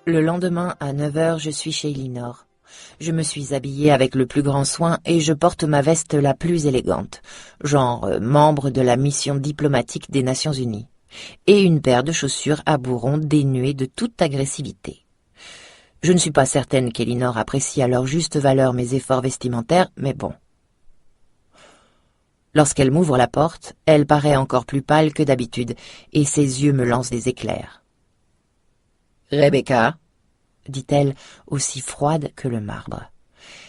Le lendemain, à 9 heures, je suis chez Elinor. Je me suis habillée avec le plus grand soin et je porte ma veste la plus élégante, genre membre de la mission diplomatique des Nations Unies, et une paire de chaussures à bourrons dénuées de toute agressivité. Je ne suis pas certaine qu'Elinor apprécie à leur juste valeur mes efforts vestimentaires, mais bon. Lorsqu'elle m'ouvre la porte, elle paraît encore plus pâle que d'habitude, et ses yeux me lancent des éclairs. « Rebecca ?» dit-elle, aussi froide que le marbre.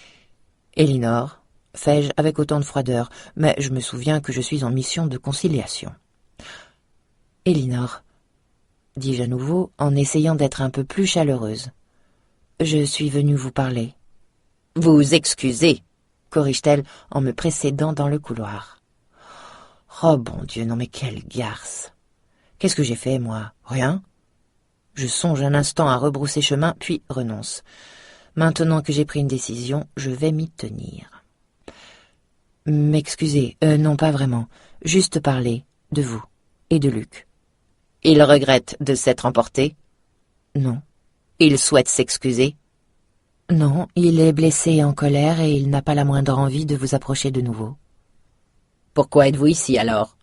« Elinor ?» fais-je avec autant de froideur, mais je me souviens que je suis en mission de conciliation. « Elinor ?» dis-je à nouveau, en essayant d'être un peu plus chaleureuse. « Je suis venue vous parler. »« Vous excusez » corrige-t-elle en me précédant dans le couloir. « Oh bon Dieu, non mais quelle garce ! Qu'est-ce que j'ai fait, moi? Rien ? » Je songe un instant à rebrousser chemin, puis renonce. Maintenant que j'ai pris une décision, je vais m'y tenir. « M'excusez, non pas vraiment, juste parler de vous et de Luc. »« Il regrette de s'être emporté ?»« Non. »« Il souhaite s'excuser ?» ?»« Non, il est blessé et en colère et il n'a pas la moindre envie de vous approcher de nouveau. »« Pourquoi êtes-vous ici alors ?»«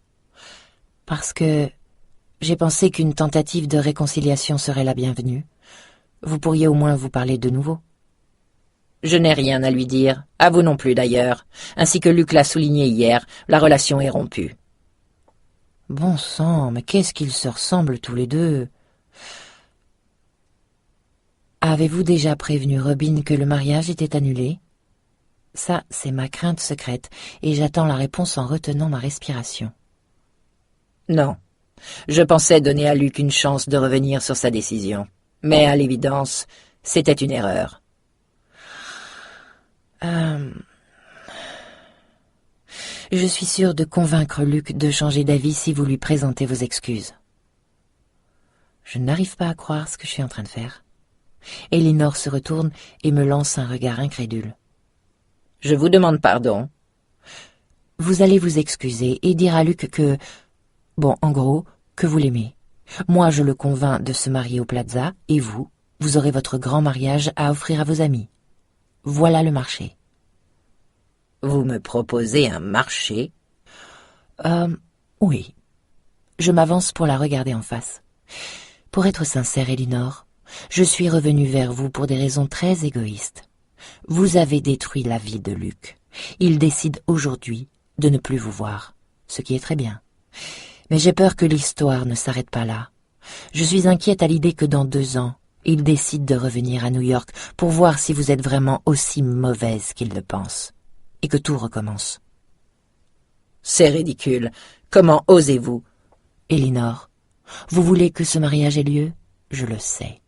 Parce que j'ai pensé qu'une tentative de réconciliation serait la bienvenue. Vous pourriez au moins vous parler de nouveau. »« Je n'ai rien à lui dire, à vous non plus d'ailleurs. Ainsi que Luc l'a souligné hier, la relation est rompue. »« Bon sang, mais qu'est-ce qu'ils se ressemblent tous les deux !»« Avez-vous déjà prévenu Robin que le mariage était annulé ? Ça, c'est ma crainte secrète, et j'attends la réponse en retenant ma respiration. »« Non. Je pensais donner à Luc une chance de revenir sur sa décision. Mais à l'évidence, c'était une erreur. » Je suis sûre de convaincre Luc de changer d'avis si vous lui présentez vos excuses. Je n'arrive pas à croire ce que je suis en train de faire. Elinor se retourne et me lance un regard incrédule. « Je vous demande pardon. »« Vous allez vous excuser et dire à Luc que... Bon, en gros, que vous l'aimez. Moi, je le convainc de se marier au Plaza, et vous aurez votre grand mariage à offrir à vos amis. Voilà le marché. » Vous me proposez un marché ? Oui. Je m'avance pour la regarder en face. Pour être sincère, Elinor, je suis revenue vers vous pour des raisons très égoïstes. Vous avez détruit la vie de Luc. Il décide aujourd'hui de ne plus vous voir, ce qui est très bien. Mais j'ai peur que l'histoire ne s'arrête pas là. Je suis inquiète à l'idée que dans 2 ans, il décide de revenir à New York pour voir si vous êtes vraiment aussi mauvaise qu'il le pense, et que tout recommence. C'est ridicule. Comment osez-vous ? Elinor, vous voulez que ce mariage ait lieu ? Je le sais.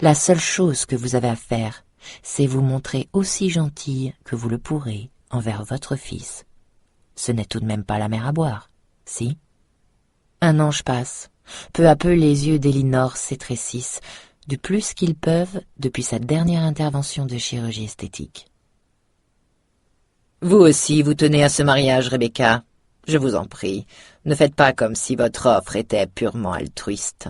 La seule chose que vous avez à faire, c'est vous montrer aussi gentille que vous le pourrez envers votre fils. Ce n'est tout de même pas la mer à boire, si ? Un ange passe. Peu à peu, les yeux d'Elinor s'étrécissent, du plus qu'ils peuvent depuis sa dernière intervention de chirurgie esthétique. Vous aussi, vous tenez à ce mariage, Rebecca. Je vous en prie, ne faites pas comme si votre offre était purement altruiste.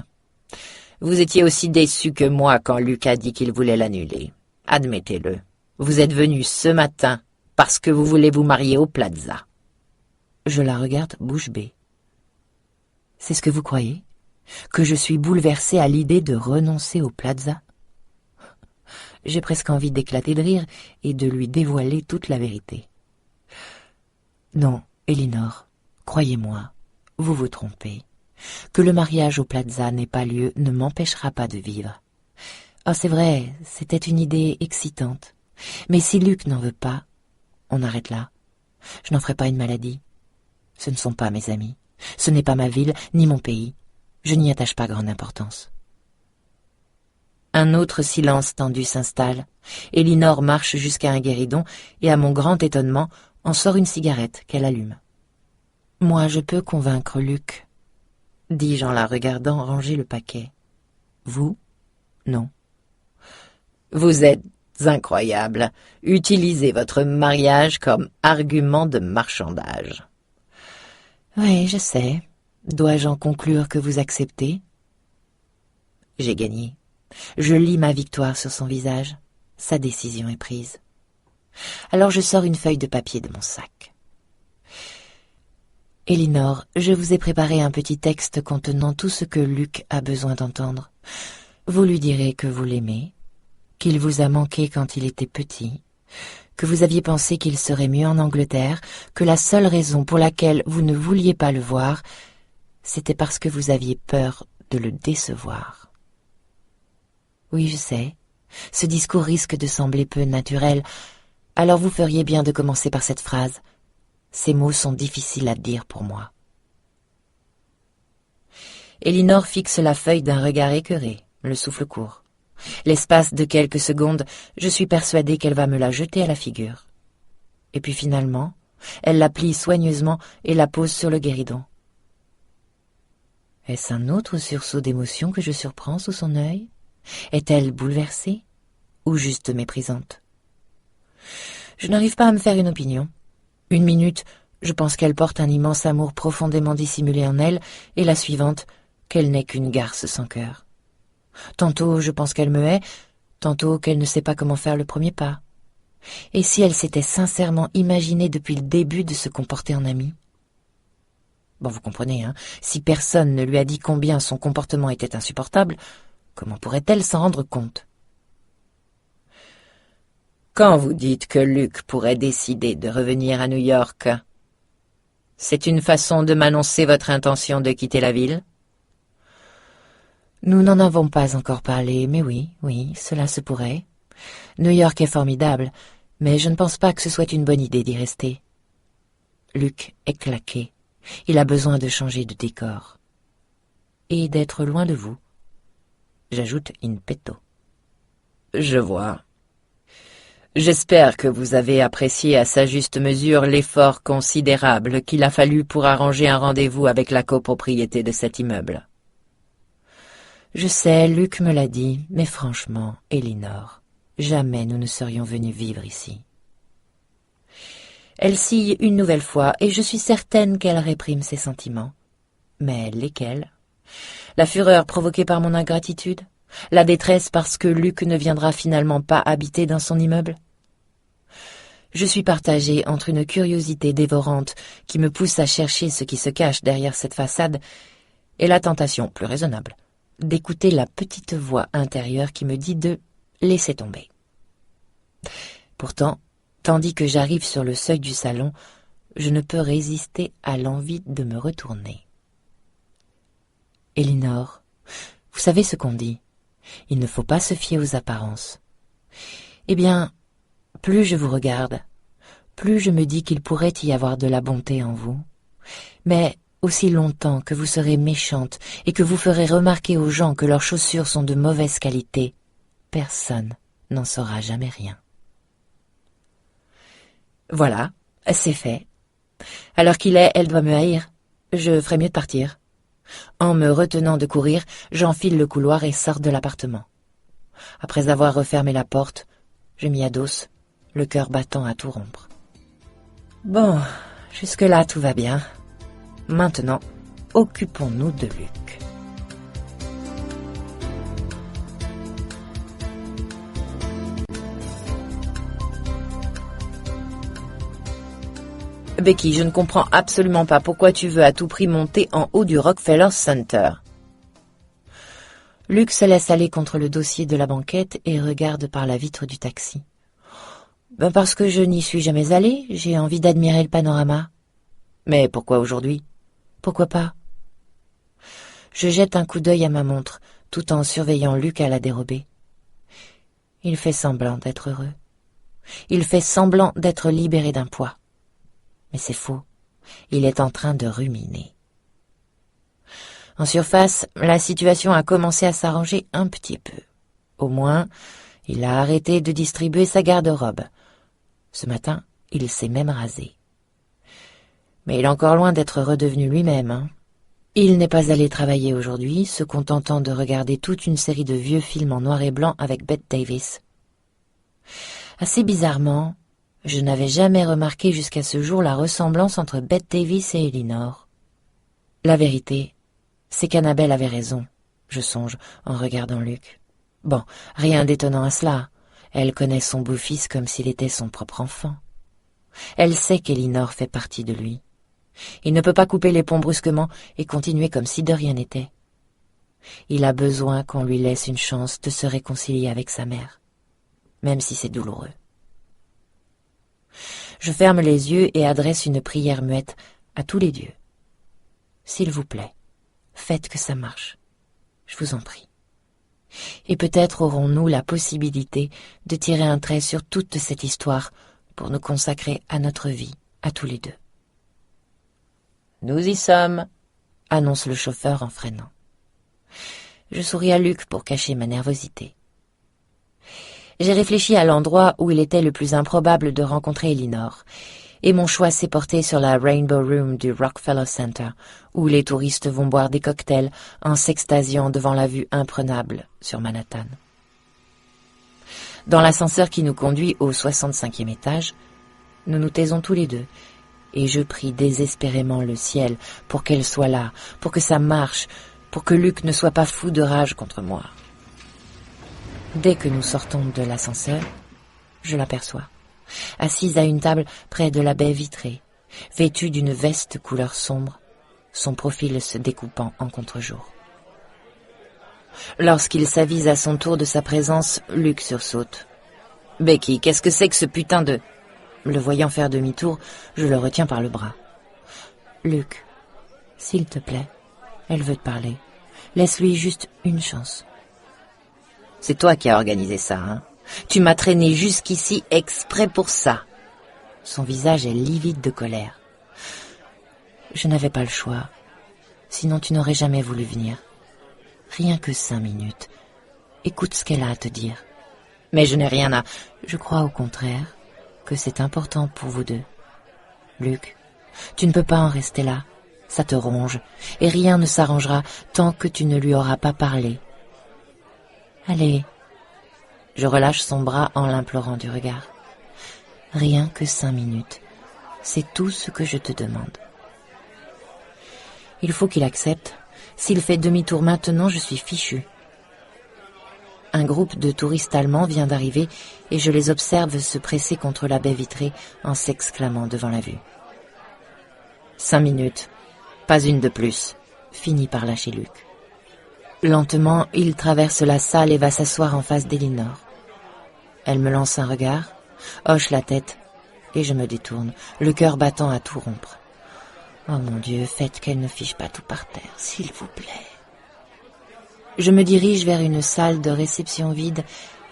Vous étiez aussi déçu que moi quand Luc a dit qu'il voulait l'annuler. Admettez-le. Vous êtes venu ce matin parce que vous voulez vous marier au Plaza. Je la regarde bouche bée. C'est ce que vous croyez ? Que je suis bouleversée à l'idée de renoncer au Plaza ? J'ai presque envie d'éclater de rire et de lui dévoiler toute la vérité. Non, Elinor, croyez-moi, vous vous trompez. Que le mariage au Plaza n'ait pas lieu ne m'empêchera pas de vivre. Oh, c'est vrai, c'était une idée excitante. Mais si Luc n'en veut pas, on arrête là. Je n'en ferai pas une maladie. Ce ne sont pas mes amis. Ce n'est pas ma ville, ni mon pays. Je n'y attache pas grande importance. Un autre silence tendu s'installe. Elinor marche jusqu'à un guéridon et, à mon grand étonnement, en sort une cigarette qu'elle allume. « Moi, je peux convaincre Luc, » dis-je en la regardant ranger le paquet. « Vous, non. » Vous êtes incroyable. Utilisez votre mariage comme argument de marchandage. Oui, je sais. Dois-je en conclure que vous acceptez ? J'ai gagné. Je lis ma victoire sur son visage. Sa décision est prise. Alors je sors une feuille de papier de mon sac. « Elinor, je vous ai préparé un petit texte contenant tout ce que Luc a besoin d'entendre. Vous lui direz que vous l'aimez, qu'il vous a manqué quand il était petit, que vous aviez pensé qu'il serait mieux en Angleterre, que la seule raison pour laquelle vous ne vouliez pas le voir, c'était parce que vous aviez peur de le décevoir. » Oui, je sais, ce discours risque de sembler peu naturel, alors vous feriez bien de commencer par cette phrase. Ces mots sont difficiles à dire pour moi. Elinor fixe la feuille d'un regard écœuré, le souffle court. L'espace de quelques secondes, je suis persuadée qu'elle va me la jeter à la figure. Et puis finalement, elle la plie soigneusement et la pose sur le guéridon. Est-ce un autre sursaut d'émotion que je surprends sous son œil? Est-elle bouleversée ou juste méprisante? Je n'arrive pas à me faire une opinion. Une minute, je pense qu'elle porte un immense amour profondément dissimulé en elle, et la suivante, qu'elle n'est qu'une garce sans cœur. Tantôt je pense qu'elle me hait, tantôt qu'elle ne sait pas comment faire le premier pas. Et si elle s'était sincèrement imaginée depuis le début de se comporter en amie? Bon, vous comprenez, hein, si personne ne lui a dit combien son comportement était insupportable, comment pourrait-elle s'en rendre compte? Quand vous dites que Luc pourrait décider de revenir à New York, c'est une façon de m'annoncer votre intention de quitter la ville? Nous n'en avons pas encore parlé, mais oui, cela se pourrait. New York est formidable, mais je ne pense pas que ce soit une bonne idée d'y rester. Luc est claqué. Il a besoin de changer de décor. Et d'être loin de vous. J'ajoute in petto. Je vois. J'espère que vous avez apprécié à sa juste mesure l'effort considérable qu'il a fallu pour arranger un rendez-vous avec la copropriété de cet immeuble. Je sais, Luc me l'a dit, mais franchement, Elinor, jamais nous ne serions venus vivre ici. Elle sille une nouvelle fois, et je suis certaine qu'elle réprime ses sentiments. Mais lesquels? La fureur provoquée par mon ingratitude? La détresse parce que Luc ne viendra finalement pas habiter dans son immeuble? Je suis partagée entre une curiosité dévorante qui me pousse à chercher ce qui se cache derrière cette façade et la tentation, plus raisonnable, d'écouter la petite voix intérieure qui me dit de laisser tomber. Pourtant, tandis que j'arrive sur le seuil du salon, je ne peux résister à l'envie de me retourner. Elinor, vous savez ce qu'on dit? Il ne faut pas se fier aux apparences. Eh bien, plus je vous regarde, plus je me dis qu'il pourrait y avoir de la bonté en vous. Mais aussi longtemps que vous serez méchante et que vous ferez remarquer aux gens que leurs chaussures sont de mauvaise qualité, personne n'en saura jamais rien. Voilà, c'est fait. À l'heure qu'il est, elle doit me haïr. Je ferais mieux de partir. En me retenant de courir, j'enfile le couloir et sors de l'appartement. Après avoir refermé la porte, je m'y adosse, le cœur battant à tout rompre. Bon, jusque-là tout va bien. Maintenant, occupons-nous de Luc. Becky, je ne comprends absolument pas pourquoi tu veux à tout prix monter en haut du Rockefeller Center. Luc se laisse aller contre le dossier de la banquette et regarde par la vitre du taxi. Parce que je n'y suis jamais allée, j'ai envie d'admirer le panorama. Mais pourquoi aujourd'hui? Pourquoi pas? Je jette un coup d'œil à ma montre, tout en surveillant Luc à la dérobée. Il fait semblant d'être heureux. Il fait semblant d'être libéré d'un poids. Mais c'est faux. Il est en train de ruminer. En surface, la situation a commencé à s'arranger un petit peu. Au moins, il a arrêté de distribuer sa garde-robe. Ce matin, il s'est même rasé. Mais il est encore loin d'être redevenu lui-même, hein. Il n'est pas allé travailler aujourd'hui, se contentant de regarder toute une série de vieux films en noir et blanc avec Bette Davis. Assez bizarrement, je n'avais jamais remarqué jusqu'à ce jour la ressemblance entre Bette Davis et Elinor. La vérité, c'est qu'Annabelle avait raison, je songe en regardant Luc. Bon, rien d'étonnant à cela. Elle connaît son beau-fils comme s'il était son propre enfant. Elle sait qu'Elinor fait partie de lui. Il ne peut pas couper les ponts brusquement et continuer comme si de rien n'était. Il a besoin qu'on lui laisse une chance de se réconcilier avec sa mère, même si c'est douloureux. Je ferme les yeux et adresse une prière muette à tous les dieux. S'il vous plaît, faites que ça marche. Je vous en prie. Et peut-être aurons-nous la possibilité de tirer un trait sur toute cette histoire pour nous consacrer à notre vie, à tous les deux. Nous y sommes, annonce le chauffeur en freinant. Je souris à Luc pour cacher ma nervosité. J'ai réfléchi à l'endroit où il était le plus improbable de rencontrer Elinor, et mon choix s'est porté sur la Rainbow Room du Rockefeller Center, où les touristes vont boire des cocktails en s'extasiant devant la vue imprenable sur Manhattan. Dans l'ascenseur qui nous conduit au 65e étage, nous nous taisons tous les deux, et je prie désespérément le ciel pour qu'elle soit là, pour que ça marche, pour que Luc ne soit pas fou de rage contre moi. Dès que nous sortons de l'ascenseur, je l'aperçois, assise à une table près de la baie vitrée, vêtue d'une veste couleur sombre, son profil se découpant en contre-jour. Lorsqu'il s'avise à son tour de sa présence, Luc sursaute. « Becky, qu'est-ce que c'est que ce putain de... » Le voyant faire demi-tour, je le retiens par le bras. « Luc, s'il te plaît, elle veut te parler. Laisse-lui juste une chance. » « C'est toi qui as organisé ça, hein? Tu m'as traîné jusqu'ici exprès pour ça. » Son visage est livide de colère. « Je n'avais pas le choix. Sinon tu n'aurais jamais voulu venir. Rien que 5 minutes. Écoute ce qu'elle a à te dire. » « Mais je n'ai rien à... » « Je crois au contraire que c'est important pour vous deux. Luc, tu ne peux pas en rester là. Ça te ronge, et rien ne s'arrangera tant que tu ne lui auras pas parlé. Allez. Je relâche son bras en l'implorant du regard. Rien que 5 minutes. C'est tout ce que je te demande. Il faut qu'il accepte. S'il fait demi-tour maintenant, je suis fichue. Un groupe de touristes allemands vient d'arriver et je les observe se presser contre la baie vitrée en s'exclamant devant la vue. 5 minutes. Pas une de plus. Finit par lâcher Luc. Lentement, il traverse la salle et va s'asseoir en face d'Elinor. Elle me lance un regard, hoche la tête, et je me détourne, le cœur battant à tout rompre. Oh mon Dieu, faites qu'elle ne fiche pas tout par terre, s'il vous plaît. Je me dirige vers une salle de réception vide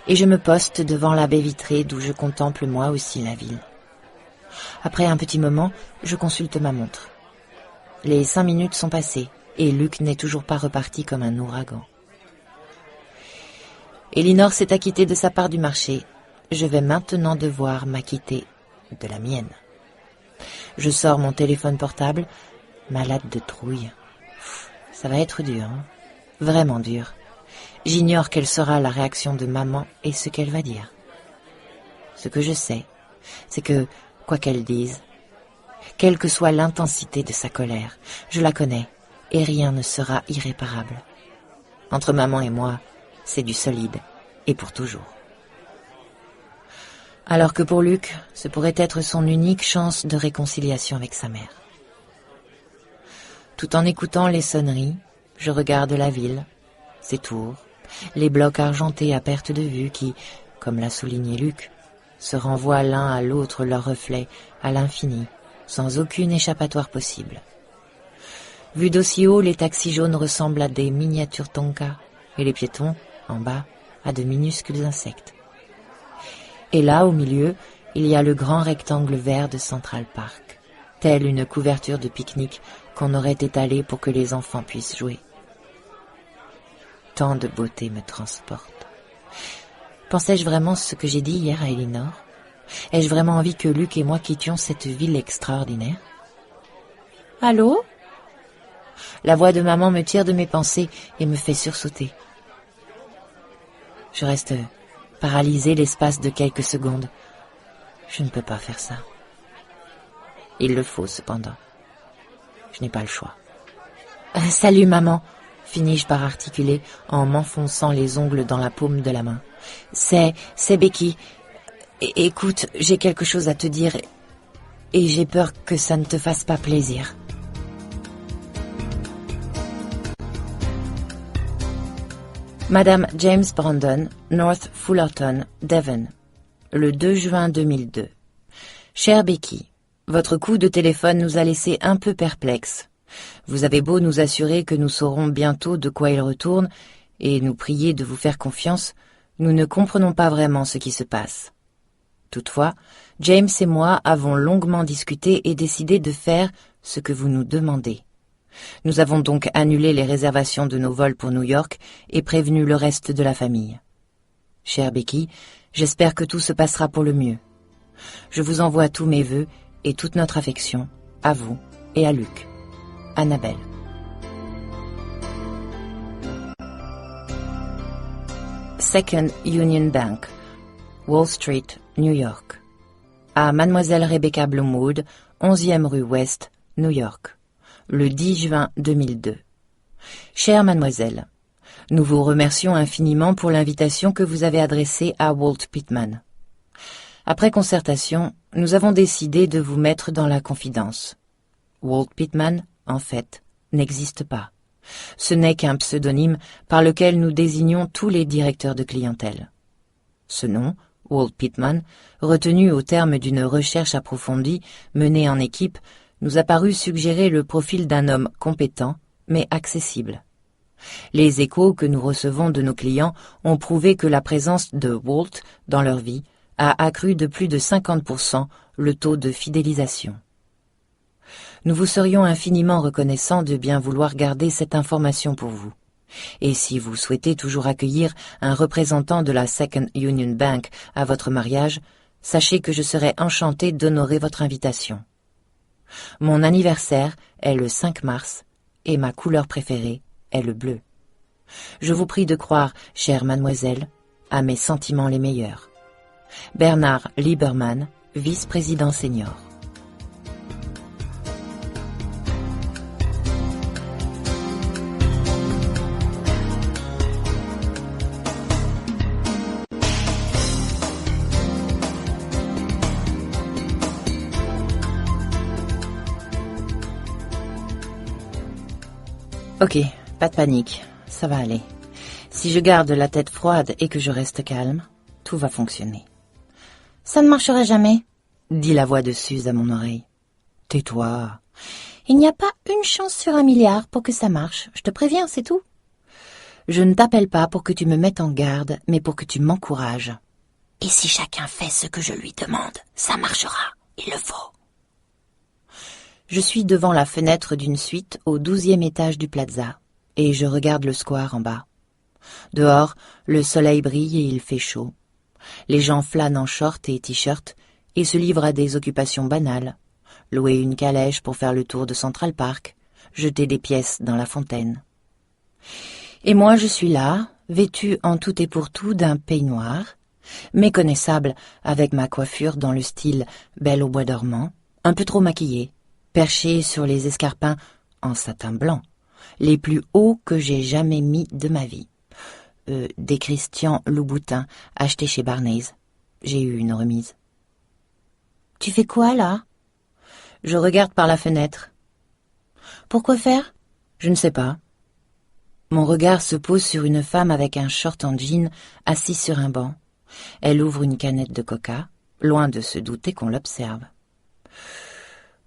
et je me poste devant la baie vitrée d'où je contemple moi aussi la ville. Après un petit moment, je consulte ma montre. Les 5 minutes sont passées et Luc n'est toujours pas reparti comme un ouragan. Elinor s'est acquittée de sa part du marché. Je vais maintenant devoir m'acquitter de la mienne. Je sors mon téléphone portable, malade de trouille. Ça va être dur, hein? Vraiment dur. J'ignore quelle sera la réaction de maman et ce qu'elle va dire. Ce que je sais, c'est que, quoi qu'elle dise, quelle que soit l'intensité de sa colère, je la connais et rien ne sera irréparable. Entre maman et moi, c'est du solide et pour toujours. Alors que pour Luc, ce pourrait être son unique chance de réconciliation avec sa mère. Tout en écoutant les sonneries, je regarde la ville, ses tours, les blocs argentés à perte de vue qui, comme l'a souligné Luc, se renvoient l'un à l'autre leurs reflets à l'infini, sans aucune échappatoire possible. Vus d'aussi haut, les taxis jaunes ressemblent à des miniatures tonkas, et les piétons, en bas, à de minuscules insectes. Et là, au milieu, il y a le grand rectangle vert de Central Park, telle une couverture de pique-nique qu'on aurait étalée pour que les enfants puissent jouer. Tant de beauté me transporte. Pensais-je vraiment ce que j'ai dit hier à Elinor? Ai-je vraiment envie que Luc et moi quittions cette ville extraordinaire? Allô? La voix de maman me tire de mes pensées et me fait sursauter. Je reste paralysée l'espace de quelques secondes. Je ne peux pas faire ça. Il le faut cependant. Je n'ai pas le choix. Salut maman, finis-je par articuler en m'enfonçant les ongles dans la paume de la main. C'est Becky. Écoute, j'ai quelque chose à te dire et j'ai peur que ça ne te fasse pas plaisir. Madame James Brandon, North Fullerton, Devon, le 2 juin 2002. Chère Becky, votre coup de téléphone nous a laissé un peu perplexes. Vous avez beau nous assurer que nous saurons bientôt de quoi il retourne et nous prier de vous faire confiance, nous ne comprenons pas vraiment ce qui se passe. Toutefois, James et moi avons longuement discuté et décidé de faire ce que vous nous demandez. Nous avons donc annulé les réservations de nos vols pour New York et prévenu le reste de la famille. Chère Becky, j'espère que tout se passera pour le mieux. Je vous envoie tous mes vœux et toute notre affection à vous et à Luc. Annabelle. Second Union Bank, Wall Street, New York. À Mademoiselle Rebecca Bloomwood, 11e rue Ouest, New York, le 10 juin 2002. Chère mademoiselle, nous vous remercions infiniment pour l'invitation que vous avez adressée à Walt Pittman. Après concertation, nous avons décidé de vous mettre dans la confidence. Walt Pittman, en fait, n'existe pas. Ce n'est qu'un pseudonyme par lequel nous désignons tous les directeurs de clientèle. Ce nom, Walt Pittman, retenu au terme d'une recherche approfondie menée en équipe, nous a paru suggérer le profil d'un homme compétent, mais accessible. Les échos que nous recevons de nos clients ont prouvé que la présence de Walt dans leur vie a accru de plus de 50% le taux de fidélisation. Nous vous serions infiniment reconnaissants de bien vouloir garder cette information pour vous. Et si vous souhaitez toujours accueillir un représentant de la Second Union Bank à votre mariage, sachez que je serai enchanté d'honorer votre invitation. Mon anniversaire est le 5 mars et ma couleur préférée est le bleu. Je vous prie de croire, chère mademoiselle, à mes sentiments les meilleurs. Bernard Lieberman, vice-président senior. Ok, pas de panique, ça va aller. Si je garde la tête froide et que je reste calme, tout va fonctionner. Ça ne marchera jamais, dit la voix de Suze à mon oreille. Tais-toi. Il n'y a pas une chance sur 1 milliard pour que ça marche, je te préviens, c'est tout. Je ne t'appelle pas pour que tu me mettes en garde, mais pour que tu m'encourages. Et si chacun fait ce que je lui demande, ça marchera, il le faut. Je suis devant la fenêtre d'une suite au 12e étage du Plaza, et je regarde le square en bas. Dehors, le soleil brille et il fait chaud. Les gens flânent en short et t-shirt et se livrent à des occupations banales. Louer une calèche pour faire le tour de Central Park, jeter des pièces dans la fontaine. Et moi je suis là, vêtue en tout et pour tout d'un peignoir, méconnaissable avec ma coiffure dans le style Belle au bois dormant, un peu trop maquillée, perchée sur les escarpins en satin blanc, les plus hauts que j'ai jamais mis de ma vie. Des Christian Louboutin achetés chez Barney's. J'ai eu une remise. Tu fais quoi là? Je regarde par la fenêtre. Pourquoi faire? Je ne sais pas. Mon regard se pose sur une femme avec un short en jean assise sur un banc. Elle ouvre une canette de coca, loin de se douter qu'on l'observe.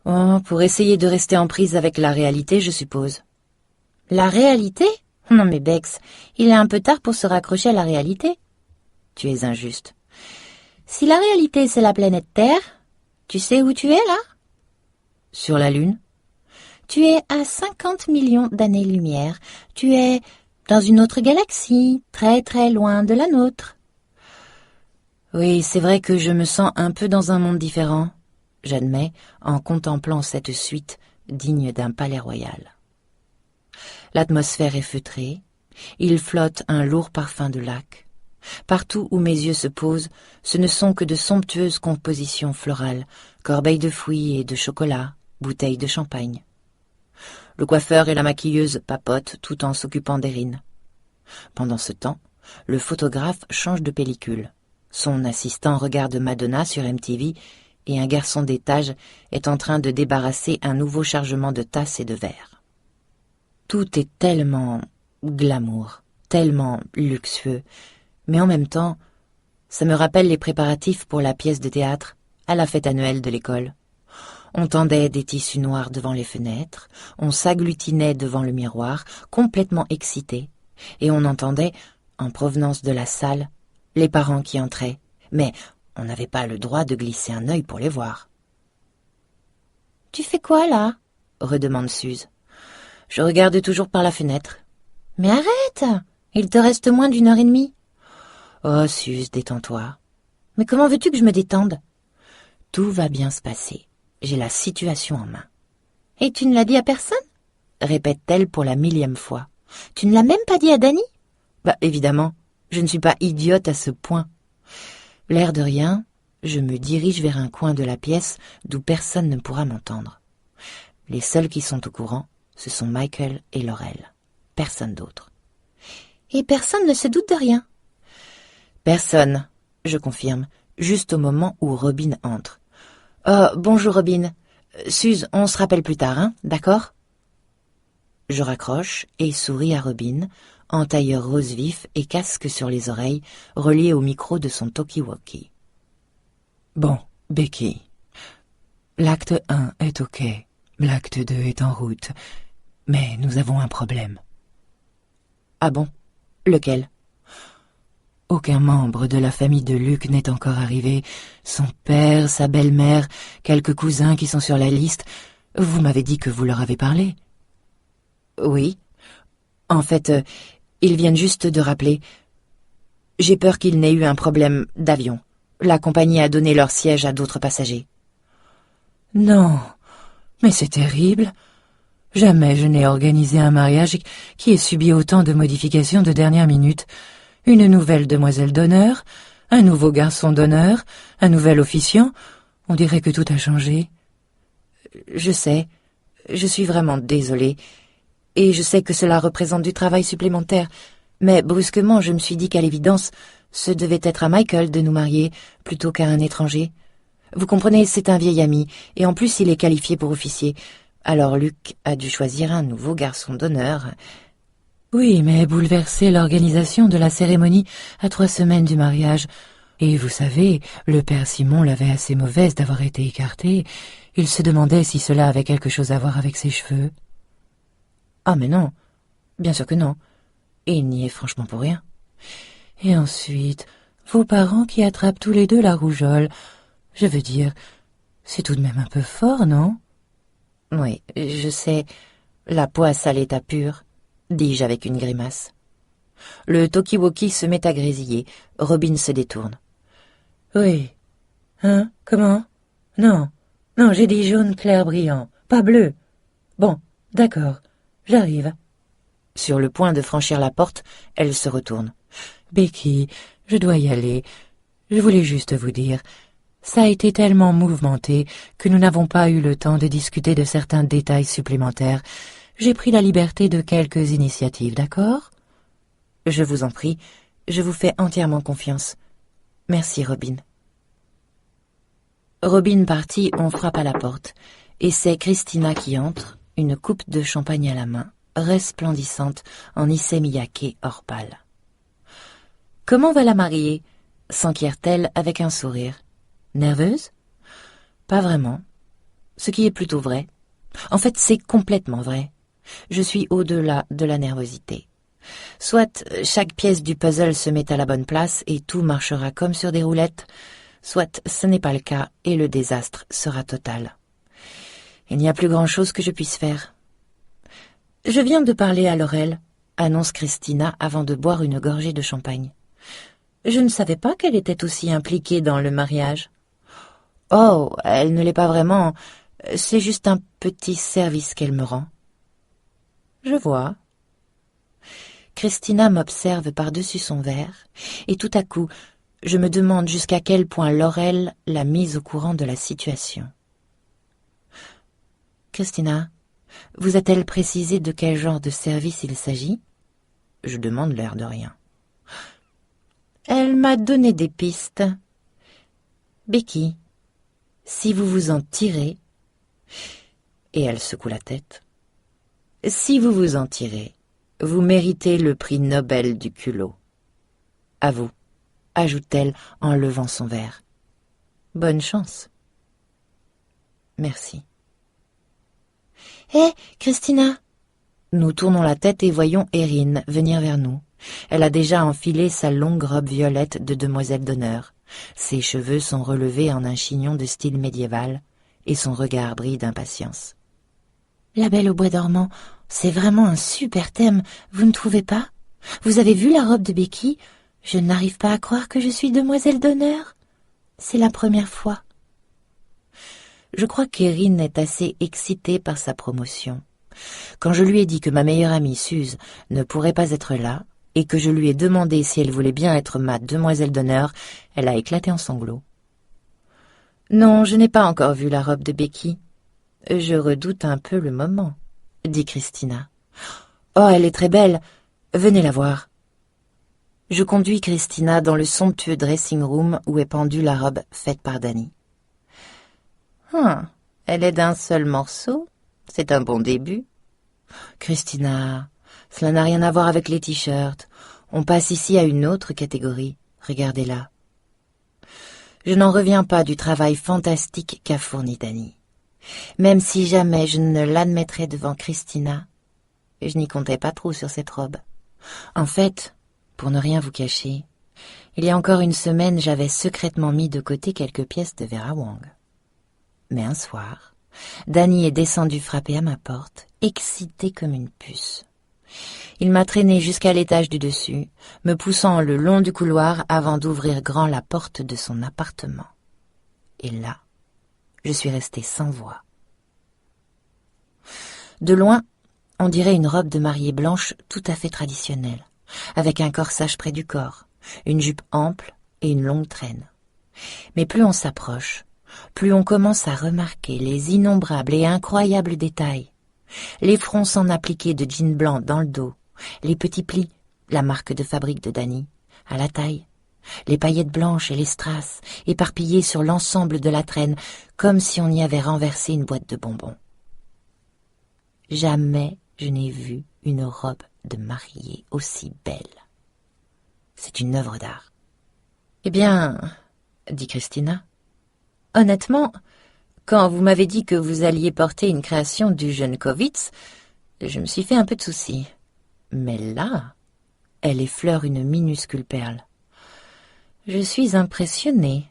Oh, pour essayer de rester en prise avec la réalité, je suppose. La réalité? Non mais Bex, il est un peu tard pour se raccrocher à la réalité. Tu es injuste. Si la réalité c'est la planète Terre, tu sais où tu es là? Sur la Lune? Tu es à 50 millions d'années-lumière. Tu es dans une autre galaxie, très très loin de la nôtre. Oui, c'est vrai que je me sens un peu dans un monde différent, j'admets, en contemplant cette suite digne d'un palais royal. L'atmosphère est feutrée, il flotte un lourd parfum de lac. Partout où mes yeux se posent, ce ne sont que de somptueuses compositions florales, corbeilles de fruits et de chocolat, bouteilles de champagne. Le coiffeur et la maquilleuse papotent tout en s'occupant d'Erin. Pendant ce temps, le photographe change de pellicule. Son assistant regarde Madonna sur MTV et un garçon d'étage est en train de débarrasser un nouveau chargement de tasses et de verres. Tout est tellement glamour, tellement luxueux, mais en même temps, ça me rappelle les préparatifs pour la pièce de théâtre à la fête annuelle de l'école. On tendait des tissus noirs devant les fenêtres, on s'agglutinait devant le miroir, complètement excités, et on entendait, en provenance de la salle, les parents qui entraient, mais on n'avait pas le droit de glisser un œil pour les voir. « Tu fais quoi, là ?» redemande Suze. « Je regarde toujours par la fenêtre. »« Mais arrête! Il te reste moins d'1 heure et demie. »« Oh, Suze, détends-toi. »« Mais comment veux-tu que je me détende ?»« Tout va bien se passer. J'ai la situation en main. »« Et tu ne l'as dit à personne ?» répète-t-elle pour la 1000e fois. « Tu ne l'as même pas dit à Danny ?»« Bah, évidemment, je ne suis pas idiote à ce point. » L'air de rien, je me dirige vers un coin de la pièce d'où personne ne pourra m'entendre. Les seuls qui sont au courant, ce sont Michael et Laurel. Personne d'autre. Et personne ne se doute de rien. Personne, je confirme, juste au moment où Robin entre. « Oh, bonjour Robin. Suze, on se rappelle plus tard, hein, d'accord ?» Je raccroche et souris à Robin, en tailleur rose vif et casque sur les oreilles, relié au micro de son talkie-walkie. « Bon, Becky, l'acte 1 est ok, l'acte 2 est en route, mais nous avons un problème. »« Ah bon? Lequel ?» ?»« Aucun membre de la famille de Luc n'est encore arrivé. Son père, sa belle-mère, quelques cousins qui sont sur la liste. Vous m'avez dit que vous leur avez parlé. » ?»« Oui. En fait, ils viennent juste de rappeler. J'ai peur qu'ils n'aient eu un problème d'avion. La compagnie a donné leur siège à d'autres passagers. »« Non, mais c'est terrible. Jamais je n'ai organisé un mariage qui ait subi autant de modifications de dernière minute. Une nouvelle demoiselle d'honneur, un nouveau garçon d'honneur, un nouvel officiant. On dirait que tout a changé. »« Je sais, je suis vraiment désolée. Et je sais que cela représente du travail supplémentaire. Mais brusquement, je me suis dit qu'à l'évidence, ce devait être à Michael de nous marier, plutôt qu'à un étranger. Vous comprenez, c'est un vieil ami, et en plus il est qualifié pour officier. Alors Luc a dû choisir un nouveau garçon d'honneur. » « Oui, mais bouleverser l'organisation de la cérémonie à 3 semaines du mariage. Et vous savez, le père Simon l'avait assez mauvaise d'avoir été écarté. Il se demandait si cela avait quelque chose à voir avec ses cheveux. »« Ah mais non, bien sûr que non. Et il n'y est franchement pour rien. Et ensuite, vos parents qui attrapent tous les deux la rougeole. Je veux dire, c'est tout de même un peu fort, non ?»« Oui, je sais, la poisse à l'état pur, dis-je avec une grimace. Le talkie-walkie se met à grésiller. Robin se détourne. « Oui. Hein, comment ? Non, j'ai dit jaune clair brillant, pas bleu. Bon, d'accord, j'arrive. » Sur le point de franchir la porte, elle se retourne. « Becky, je dois y aller. Je voulais juste vous dire, ça a été tellement mouvementé que nous n'avons pas eu le temps de discuter de certains détails supplémentaires. J'ai pris la liberté de quelques initiatives, d'accord ? » « Je vous en prie, je vous fais entièrement confiance. Merci, Robin. » Robin partie, on frappe à la porte, et c'est Christina qui entre, une coupe de champagne à la main, resplendissante en issey miyake or pâle. « Comment va la mariée ?» s'enquiert-elle avec un sourire. « Nerveuse ? » ?»« Pas vraiment. Ce qui est plutôt vrai. En fait, c'est complètement vrai. Je suis au-delà de la nervosité. Soit chaque pièce du puzzle se met à la bonne place et tout marchera comme sur des roulettes, soit ce n'est pas le cas et le désastre sera total. Il n'y a plus grand-chose que je puisse faire. « Je viens de parler à Laurel », annonce Christina avant de boire une gorgée de champagne. « Je ne savais pas qu'elle était aussi impliquée dans le mariage. »« Oh, elle ne l'est pas vraiment. C'est juste un petit service qu'elle me rend. »« Je vois. » Christina m'observe par-dessus son verre, et tout à coup, je me demande jusqu'à quel point Laurel l'a mise au courant de la situation. « Christina, Vous a-t-elle précisé de quel genre de service il s'agit? Je demande l'air de rien. Elle m'a donné des pistes. Becky, si vous vous en tirez... Et elle secoue la tête. Si vous vous en tirez, vous méritez le prix Nobel du culot. À vous, ajoute-t-elle en levant son verre. Bonne chance. Merci. Hé, Christina! Nous tournons la tête et voyons Erin venir vers nous. Elle a déjà enfilé sa longue robe violette de demoiselle d'honneur. Ses cheveux sont relevés en un chignon de style médiéval et son regard brille d'impatience. La Belle au bois dormant, c'est vraiment un super thème, vous ne trouvez pas? Vous avez vu la robe de Becky? Je n'arrive pas à croire que je suis demoiselle d'honneur. C'est la première fois. Je crois qu'Erin est assez excitée par sa promotion. Quand je lui ai dit que ma meilleure amie Suze ne pourrait pas être là, et que je lui ai demandé si elle voulait bien être ma demoiselle d'honneur, elle a éclaté en sanglots. Non, je n'ai pas encore vu la robe de Becky. Je redoute un peu le moment, dit Christina. Oh, elle est très belle. Venez la voir. Je conduis Christina dans le somptueux dressing-room où est pendue la robe faite par Danny. Elle est d'un seul morceau. C'est un bon début. Christina, cela n'a rien à voir avec les t-shirts. On passe ici à une autre catégorie. Regardez-la. Je n'en reviens pas du travail fantastique qu'a fourni Danny. Même si jamais je ne l'admettrais devant Christina, je n'y comptais pas trop sur cette robe. En fait, pour ne rien vous cacher, il y a encore une semaine, j'avais secrètement mis de côté quelques pièces de Vera Wang. Mais un soir, Danny est descendu frapper à ma porte, excité comme une puce. Il m'a traîné jusqu'à l'étage du dessus, me poussant le long du couloir avant d'ouvrir grand la porte de son appartement. Et là, je suis restée sans voix. De loin, on dirait une robe de mariée blanche tout à fait traditionnelle, avec un corsage près du corps, une jupe ample et une longue traîne. Mais plus on s'approche, plus on commence à remarquer les innombrables et incroyables détails. Les fronces en appliqué de jean blanc dans le dos, les petits plis, la marque de fabrique de Danny, à la taille, les paillettes blanches et les strass éparpillées sur l'ensemble de la traîne, comme si on y avait renversé une boîte de bonbons. Jamais je n'ai vu une robe de mariée aussi belle. C'est une œuvre d'art. Eh bien, dit Christina, honnêtement, quand vous m'avez dit que vous alliez porter une création du jeune Kovitz, je me suis fait un peu de soucis. Mais là, elle effleure une minuscule perle. Je suis impressionnée.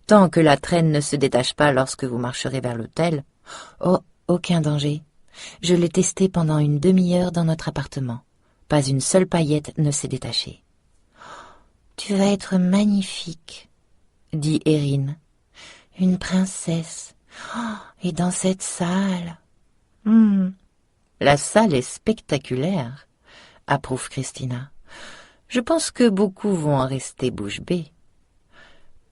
Tant que la traîne ne se détache pas lorsque vous marcherez vers l'hôtel. Oh, aucun danger. Je l'ai testée pendant une demi-heure dans notre appartement. Pas une seule paillette ne s'est détachée. Tu vas être magnifique, dit Erin. Une princesse. Oh, et dans cette salle. La salle est spectaculaire, approuve Christina. Je pense que beaucoup vont en rester bouche bée.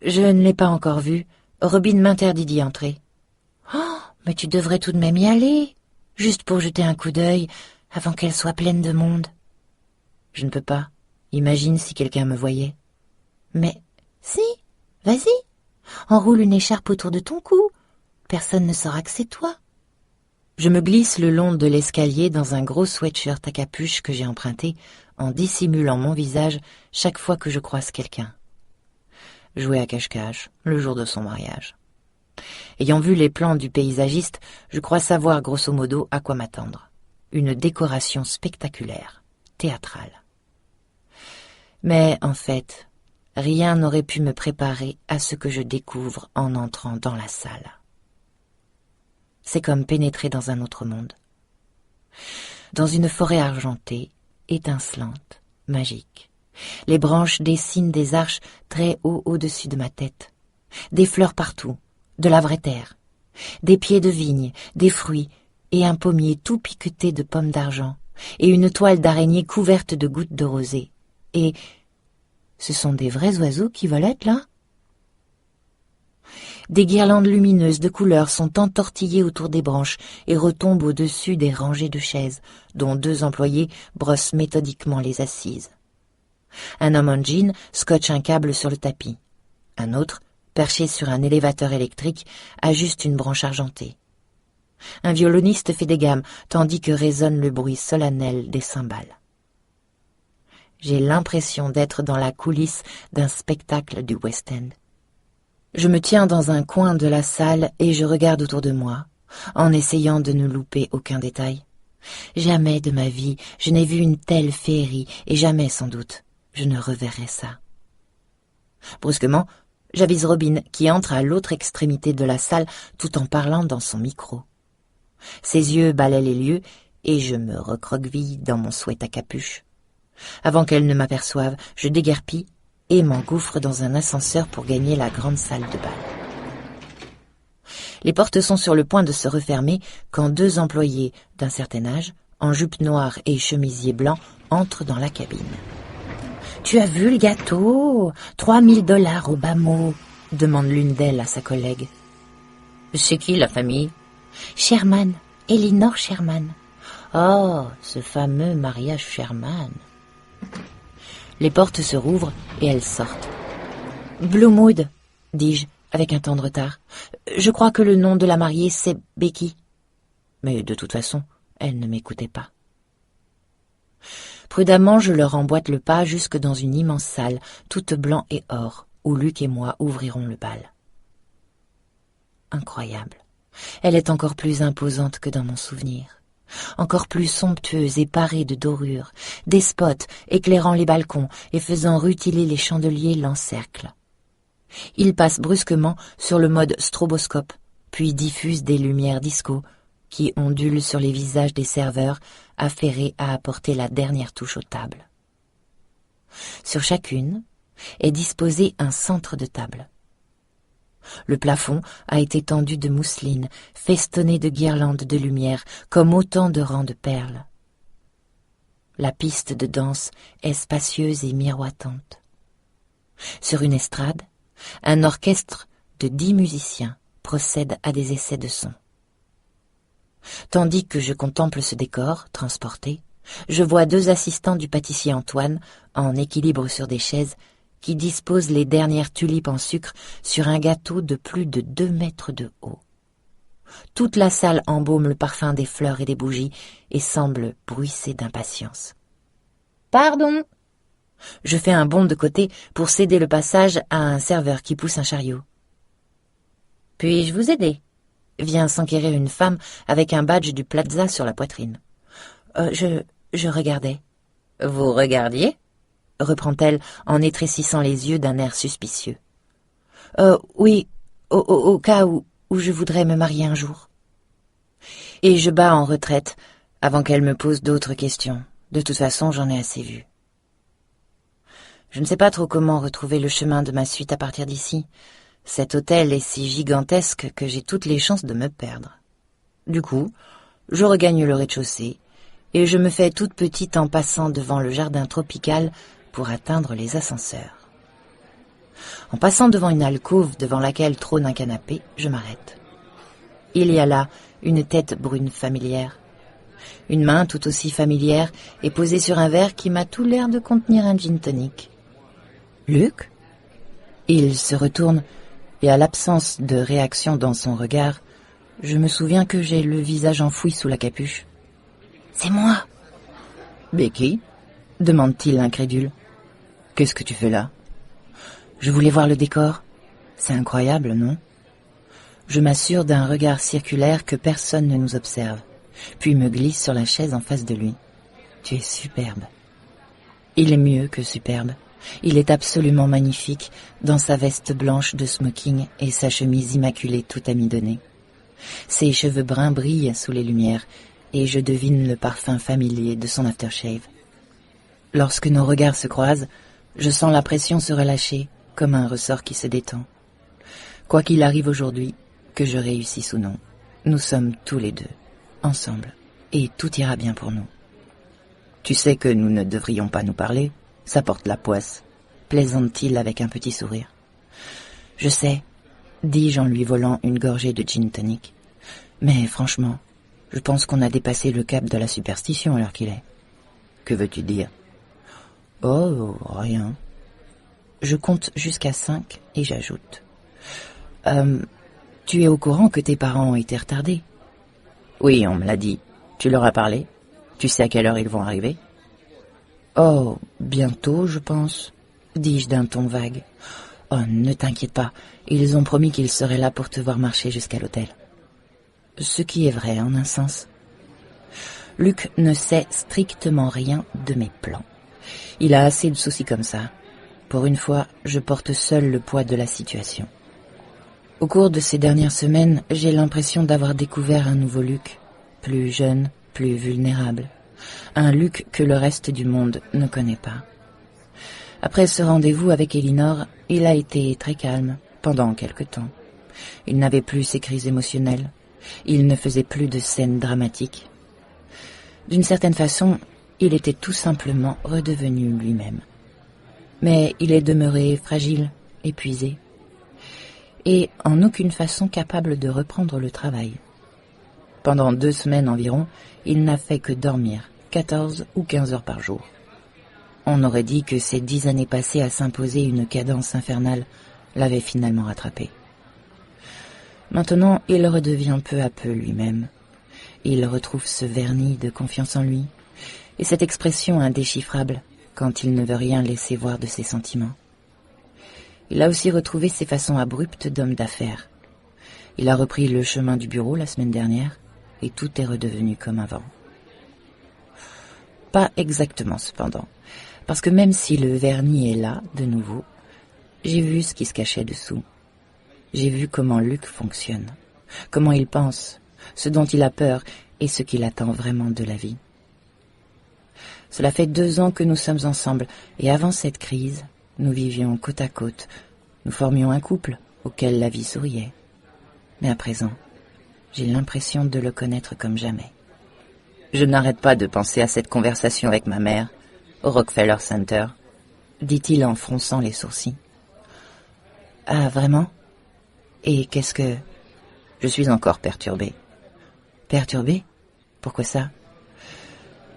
Je ne l'ai pas encore vue. Robin m'interdit d'y entrer. Oh, mais tu devrais tout de même y aller, juste pour jeter un coup d'œil avant qu'elle soit pleine de monde. Je ne peux pas. Imagine si quelqu'un me voyait. Mais si, vas-y. Enroule une écharpe autour de ton cou. Personne ne saura que c'est toi. Je me glisse le long de l'escalier dans un gros sweatshirt à capuche que j'ai emprunté en dissimulant mon visage chaque fois que je croise quelqu'un. Jouer à cache-cache le jour de son mariage. Ayant vu les plans du paysagiste, je crois savoir grosso modo à quoi m'attendre. Une décoration spectaculaire, théâtrale. Mais en fait, rien n'aurait pu me préparer à ce que je découvre en entrant dans la salle. C'est comme pénétrer dans un autre monde. Dans une forêt argentée, étincelante, magique. Les branches dessinent des arches très haut au-dessus de ma tête. Des fleurs partout, de la vraie terre. Des pieds de vigne, des fruits, et un pommier tout piqueté de pommes d'argent, et une toile d'araignée couverte de gouttes de rosée. Et ce sont des vrais oiseaux qui volettent là? Des guirlandes lumineuses de couleurs sont entortillées autour des branches et retombent au-dessus des rangées de chaises, dont 2 employés brossent méthodiquement les assises. Un homme en jean scotche un câble sur le tapis. Un autre, perché sur un élévateur électrique, ajuste une branche argentée. Un violoniste fait des gammes, tandis que résonne le bruit solennel des cymbales. J'ai l'impression d'être dans la coulisse d'un spectacle du West End. Je me tiens dans un coin de la salle et je regarde autour de moi, en essayant de ne louper aucun détail. Jamais de ma vie je n'ai vu une telle féerie, et jamais, sans doute, je ne reverrai ça. Brusquement, j'avise Robin, qui entre à l'autre extrémité de la salle tout en parlant dans son micro. Ses yeux balaient les lieux, et je me recroqueville dans mon sweat à capuche. Avant qu'elle ne m'aperçoive, je déguerpis et m'engouffre dans un ascenseur pour gagner la grande salle de bal. Les portes sont sur le point de se refermer quand 2 employés d'un certain âge, en jupe noire et chemisier blanc, entrent dans la cabine. « Tu as vu le gâteau? 3 000 $ au bas mot ?» demande l'une d'elles à sa collègue. « C'est qui la famille ?»« Sherman, Elinor Sherman. »« Oh, ce fameux mariage Sherman !» Les portes se rouvrent et elles sortent. « Bloomwood, dis-je, avec un temps de retard. Je crois que le nom de la mariée, c'est Becky. » Mais de toute façon, elle ne m'écoutait pas. Prudemment, je leur emboîte le pas jusque dans une immense salle, toute blanc et or, où Luc et moi ouvrirons le bal. Incroyable. Elle est encore plus imposante que dans mon souvenir. Encore plus somptueuse et parée de dorures, des spots éclairant les balcons et faisant rutiler les chandeliers l'encerclent. Il passe brusquement sur le mode stroboscope, puis diffuse des lumières disco qui ondulent sur les visages des serveurs affairés à apporter la dernière touche aux tables. Sur chacune est disposé un centre de table. Le plafond a été tendu de mousseline, festonné de guirlandes de lumière, comme autant de rangs de perles. La piste de danse est spacieuse et miroitante. Sur une estrade, un orchestre de 10 musiciens procède à des essais de son. Tandis que je contemple ce décor, transporté, je vois 2 assistants du pâtissier Antoine, en équilibre sur des chaises, qui dispose les dernières tulipes en sucre sur un gâteau de plus de 2 mètres de haut. Toute la salle embaume le parfum des fleurs et des bougies et semble bruisser d'impatience. « Pardon !» Je fais un bond de côté pour céder le passage à un serveur qui pousse un chariot. « Puis-je vous aider ?» vient s'enquérir une femme avec un badge du Plaza sur la poitrine. Je regardais. « Vous regardiez ?» reprend-elle en étrécissant les yeux d'un air suspicieux. Oui, au cas où je voudrais me marier un jour. Et je bats en retraite avant qu'elle me pose d'autres questions. De toute façon, j'en ai assez vu. Je ne sais pas trop comment retrouver le chemin de ma suite à partir d'ici. Cet hôtel est si gigantesque que j'ai toutes les chances de me perdre. Du coup, je regagne le rez-de-chaussée et je me fais toute petite en passant devant le jardin tropical pour atteindre les ascenseurs. En passant devant une alcôve devant laquelle trône un canapé, je m'arrête. Il y a là une tête brune familière. Une main tout aussi familière est posée sur un verre qui m'a tout l'air de contenir un gin tonic. « Luc ?» Il se retourne et à l'absence de réaction dans son regard, je me souviens que j'ai le visage enfoui sous la capuche. « C'est moi !»« Becky ?» demande-t-il incrédule. « Qu'est-ce que tu fais là ?»« Je voulais voir le décor. C'est incroyable, non ?» Je m'assure d'un regard circulaire que personne ne nous observe, puis me glisse sur la chaise en face de lui. « Tu es superbe. » Il est mieux que superbe. Il est absolument magnifique dans sa veste blanche de smoking et sa chemise immaculée tout amidonnée. Ses cheveux bruns brillent sous les lumières et je devine le parfum familier de son aftershave. Lorsque nos regards se croisent, je sens la pression se relâcher comme un ressort qui se détend. Quoi qu'il arrive aujourd'hui, que je réussisse ou non, nous sommes tous les deux, ensemble, et tout ira bien pour nous. Tu sais que nous ne devrions pas nous parler, ça porte la poisse, plaisante-t-il avec un petit sourire. Je sais, dis-je en lui volant une gorgée de gin tonic. Mais franchement, je pense qu'on a dépassé le cap de la superstition à l'heure qu'il est. Que veux-tu dire? Oh, rien. Je compte jusqu'à 5 et j'ajoute. Tu es au courant que tes parents ont été retardés? Oui, on me l'a dit. Tu leur as parlé? Tu sais à quelle heure ils vont arriver? Oh, bientôt, je pense, dis-je d'un ton vague. Oh, ne t'inquiète pas, ils ont promis qu'ils seraient là pour te voir marcher jusqu'à l'hôtel. Ce qui est vrai, en un sens. Luc ne sait strictement rien de mes plans. Il a assez de soucis comme ça. Pour une fois, je porte seul le poids de la situation. Au cours de ces dernières semaines, j'ai l'impression d'avoir découvert un nouveau Luc, plus jeune, plus vulnérable. Un Luc que le reste du monde ne connaît pas. Après ce rendez-vous avec Elinor, il a été très calme, pendant quelque temps. Il n'avait plus ses crises émotionnelles. Il ne faisait plus de scènes dramatiques. D'une certaine façon, il était tout simplement redevenu lui-même. Mais il est demeuré fragile, épuisé, et en aucune façon capable de reprendre le travail. Pendant 2 semaines environ, il n'a fait que dormir, 14 ou 15 heures par jour. On aurait dit que ces 10 années passées à s'imposer une cadence infernale l'avaient finalement rattrapé. Maintenant, il redevient peu à peu lui-même. Il retrouve ce vernis de confiance en lui, et cette expression indéchiffrable quand il ne veut rien laisser voir de ses sentiments. Il a aussi retrouvé ses façons abruptes d'homme d'affaires. Il a repris le chemin du bureau la semaine dernière, et tout est redevenu comme avant. Pas exactement cependant, parce que même si le vernis est là, de nouveau, j'ai vu ce qui se cachait dessous. J'ai vu comment Luc fonctionne, comment il pense, ce dont il a peur et ce qu'il attend vraiment de la vie. Cela fait 2 ans que nous sommes ensemble, et avant cette crise, nous vivions côte à côte. Nous formions un couple auquel la vie souriait. Mais à présent, j'ai l'impression de le connaître comme jamais. Je n'arrête pas de penser à cette conversation avec ma mère, au Rockefeller Center, dit-il en fronçant les sourcils. Ah, vraiment? Et qu'est-ce que... Je suis encore perturbé. Perturbé? Pourquoi ça?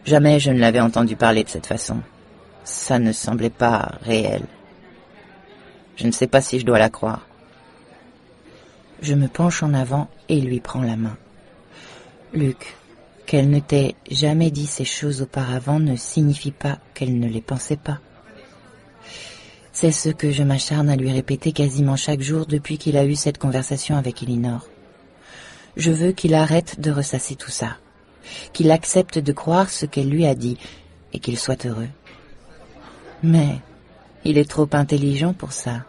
Jamais je ne l'avais entendu parler de cette façon. Ça ne semblait pas réel. Je ne sais pas si je dois la croire. Je me penche en avant et lui prends la main. Luc, qu'elle ne t'ait jamais dit ces choses auparavant ne signifie pas qu'elle ne les pensait pas. C'est ce que je m'acharne à lui répéter quasiment chaque jour depuis qu'il a eu cette conversation avec Elinor. Je veux qu'il arrête de ressasser tout ça, qu'il accepte de croire ce qu'elle lui a dit et qu'il soit heureux. Mais il est trop intelligent pour ça.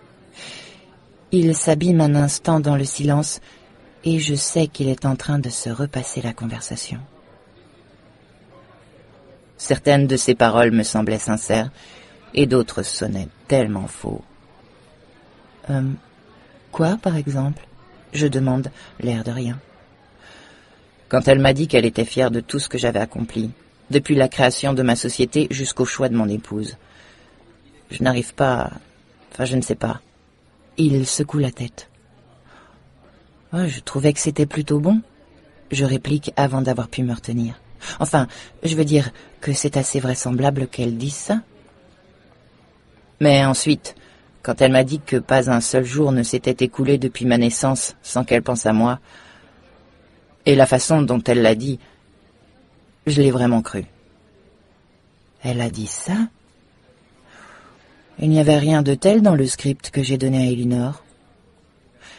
Il s'abîme un instant dans le silence et je sais qu'il est en train de se repasser la conversation. Certaines de ses paroles me semblaient sincères et d'autres sonnaient tellement faux. Quoi, par exemple? Je demande, l'air de rien. Quand elle m'a dit qu'elle était fière de tout ce que j'avais accompli, depuis la création de ma société jusqu'au choix de mon épouse. Je n'arrive pas... Enfin, je ne sais pas. Il secoue la tête. Oh, je trouvais que c'était plutôt bon. Je réplique avant d'avoir pu me retenir. Enfin, je veux dire que c'est assez vraisemblable qu'elle dise ça. Mais ensuite, quand elle m'a dit que pas un seul jour ne s'était écoulé depuis ma naissance sans qu'elle pense à moi, et la façon dont elle l'a dit, je l'ai vraiment cru. Elle a dit ça? Il n'y avait rien de tel dans le script que j'ai donné à Elinor.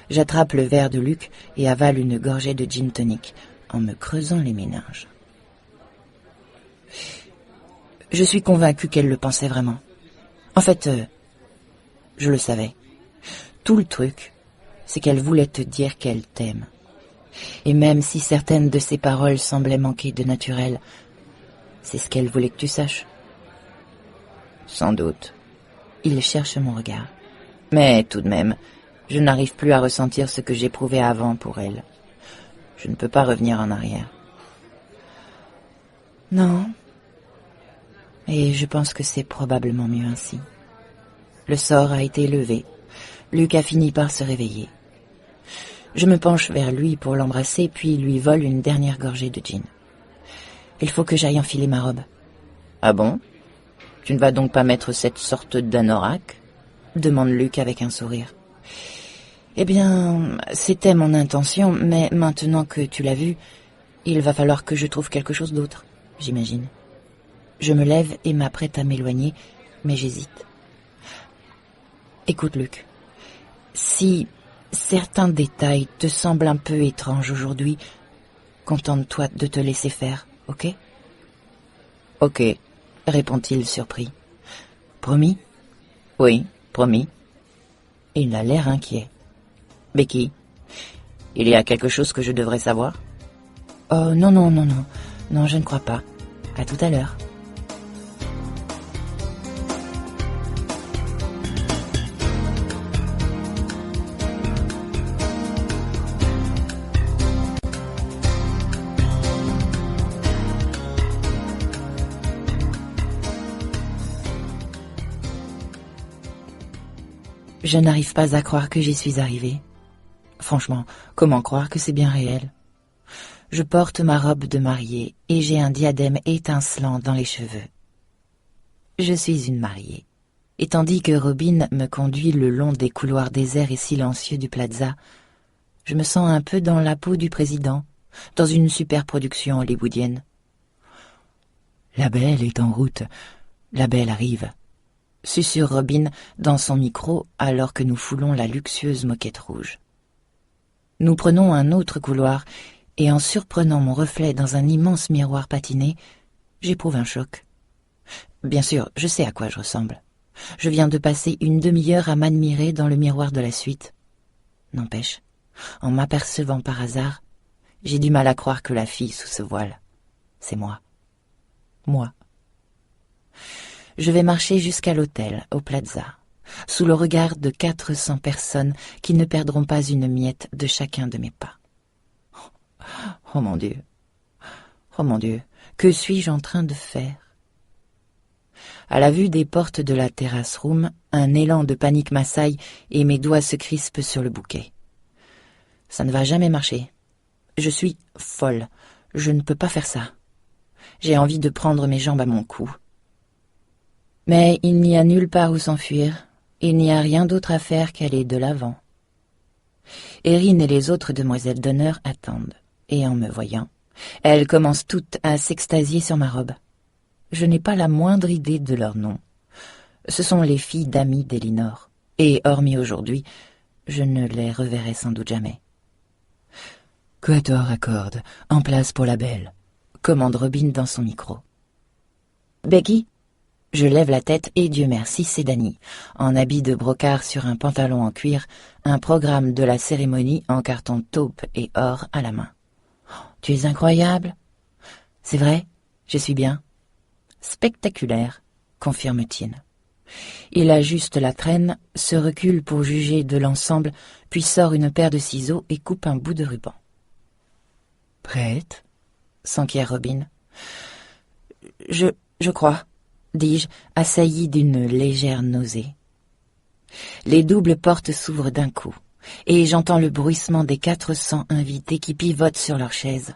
J'attrape le verre de Luc et avale une gorgée de gin tonic en me creusant les méninges. Je suis convaincue qu'elle le pensait vraiment. En fait, je le savais. Tout le truc, c'est qu'elle voulait te dire qu'elle t'aime. Et même si certaines de ses paroles semblaient manquer de naturel, c'est ce qu'elle voulait que tu saches. Sans doute. Il cherche mon regard. Mais tout de même, je n'arrive plus à ressentir ce que j'éprouvais avant pour elle. Je ne peux pas revenir en arrière. Non. Et je pense que c'est probablement mieux ainsi. Le sort a été levé. Luc a fini par se réveiller. Je me penche vers lui pour l'embrasser, puis lui vole une dernière gorgée de gin. Il faut que j'aille enfiler ma robe. Ah bon? Tu ne vas donc pas mettre cette sorte d'anorak? Demande Luc avec un sourire. Eh bien, c'était mon intention, mais maintenant que tu l'as vu, il va falloir que je trouve quelque chose d'autre, j'imagine. Je me lève et m'apprête à m'éloigner, mais j'hésite. Écoute, Luc, si certains détails te semblent un peu étranges aujourd'hui, contente-toi de te laisser faire, ok? Ok, répond-il surpris. Promis? Oui, promis. Il a l'air inquiet. Becky, il y a quelque chose que je devrais savoir? Oh, non, non, je ne crois pas. À tout à l'heure. Je n'arrive pas à croire que j'y suis arrivée. Franchement, comment croire que c'est bien réel? Je porte ma robe de mariée et j'ai un diadème étincelant dans les cheveux. Je suis une mariée. Et tandis que Robin me conduit le long des couloirs déserts et silencieux du plaza, je me sens un peu dans la peau du président, dans une superproduction hollywoodienne. La belle est en route, la belle arrive, susurre Robin dans son micro alors que nous foulons la luxueuse moquette rouge. Nous prenons un autre couloir et en surprenant mon reflet dans un immense miroir patiné, j'éprouve un choc. Bien sûr, je sais à quoi je ressemble. Je viens de passer une demi-heure à m'admirer dans le miroir de la suite. N'empêche, en m'apercevant par hasard, j'ai du mal à croire que la fille sous ce voile, c'est moi. Moi. Je vais marcher jusqu'à l'hôtel, au plaza, sous le regard de 400 personnes qui ne perdront pas une miette de chacun de mes pas. Oh mon Dieu, que suis-je en train de faire? À la vue des portes de la terrace room, un élan de panique m'assaille et mes doigts se crispent sur le bouquet. Ça ne va jamais marcher. Je suis folle, je ne peux pas faire ça. J'ai envie de prendre mes jambes à mon cou. Mais il n'y a nulle part où s'enfuir, il n'y a rien d'autre à faire qu'aller de l'avant. Erin et les autres demoiselles d'honneur attendent, et en me voyant, elles commencent toutes à s'extasier sur ma robe. Je n'ai pas la moindre idée de leur nom. Ce sont les filles d'amis d'Elinor, et hormis aujourd'hui, je ne les reverrai sans doute jamais. « Quatuor à cordes, en place pour la belle », commande Robin dans son micro. « Becky ?» Je lève la tête et Dieu merci, c'est Dany, en habit de brocart sur un pantalon en cuir, un programme de la cérémonie en carton taupe et or à la main. « Tu es incroyable !»« C'est vrai, je suis bien. »« Spectaculaire », confirme-t-il. Il ajuste la traîne, se recule pour juger de l'ensemble, puis sort une paire de ciseaux et coupe un bout de ruban. « Prête ?» s'enquiert Robin. « Je crois. » dis-je, assailli d'une légère nausée. Les doubles portes s'ouvrent d'un coup, et j'entends le bruissement des 400 invités qui pivotent sur leurs chaises.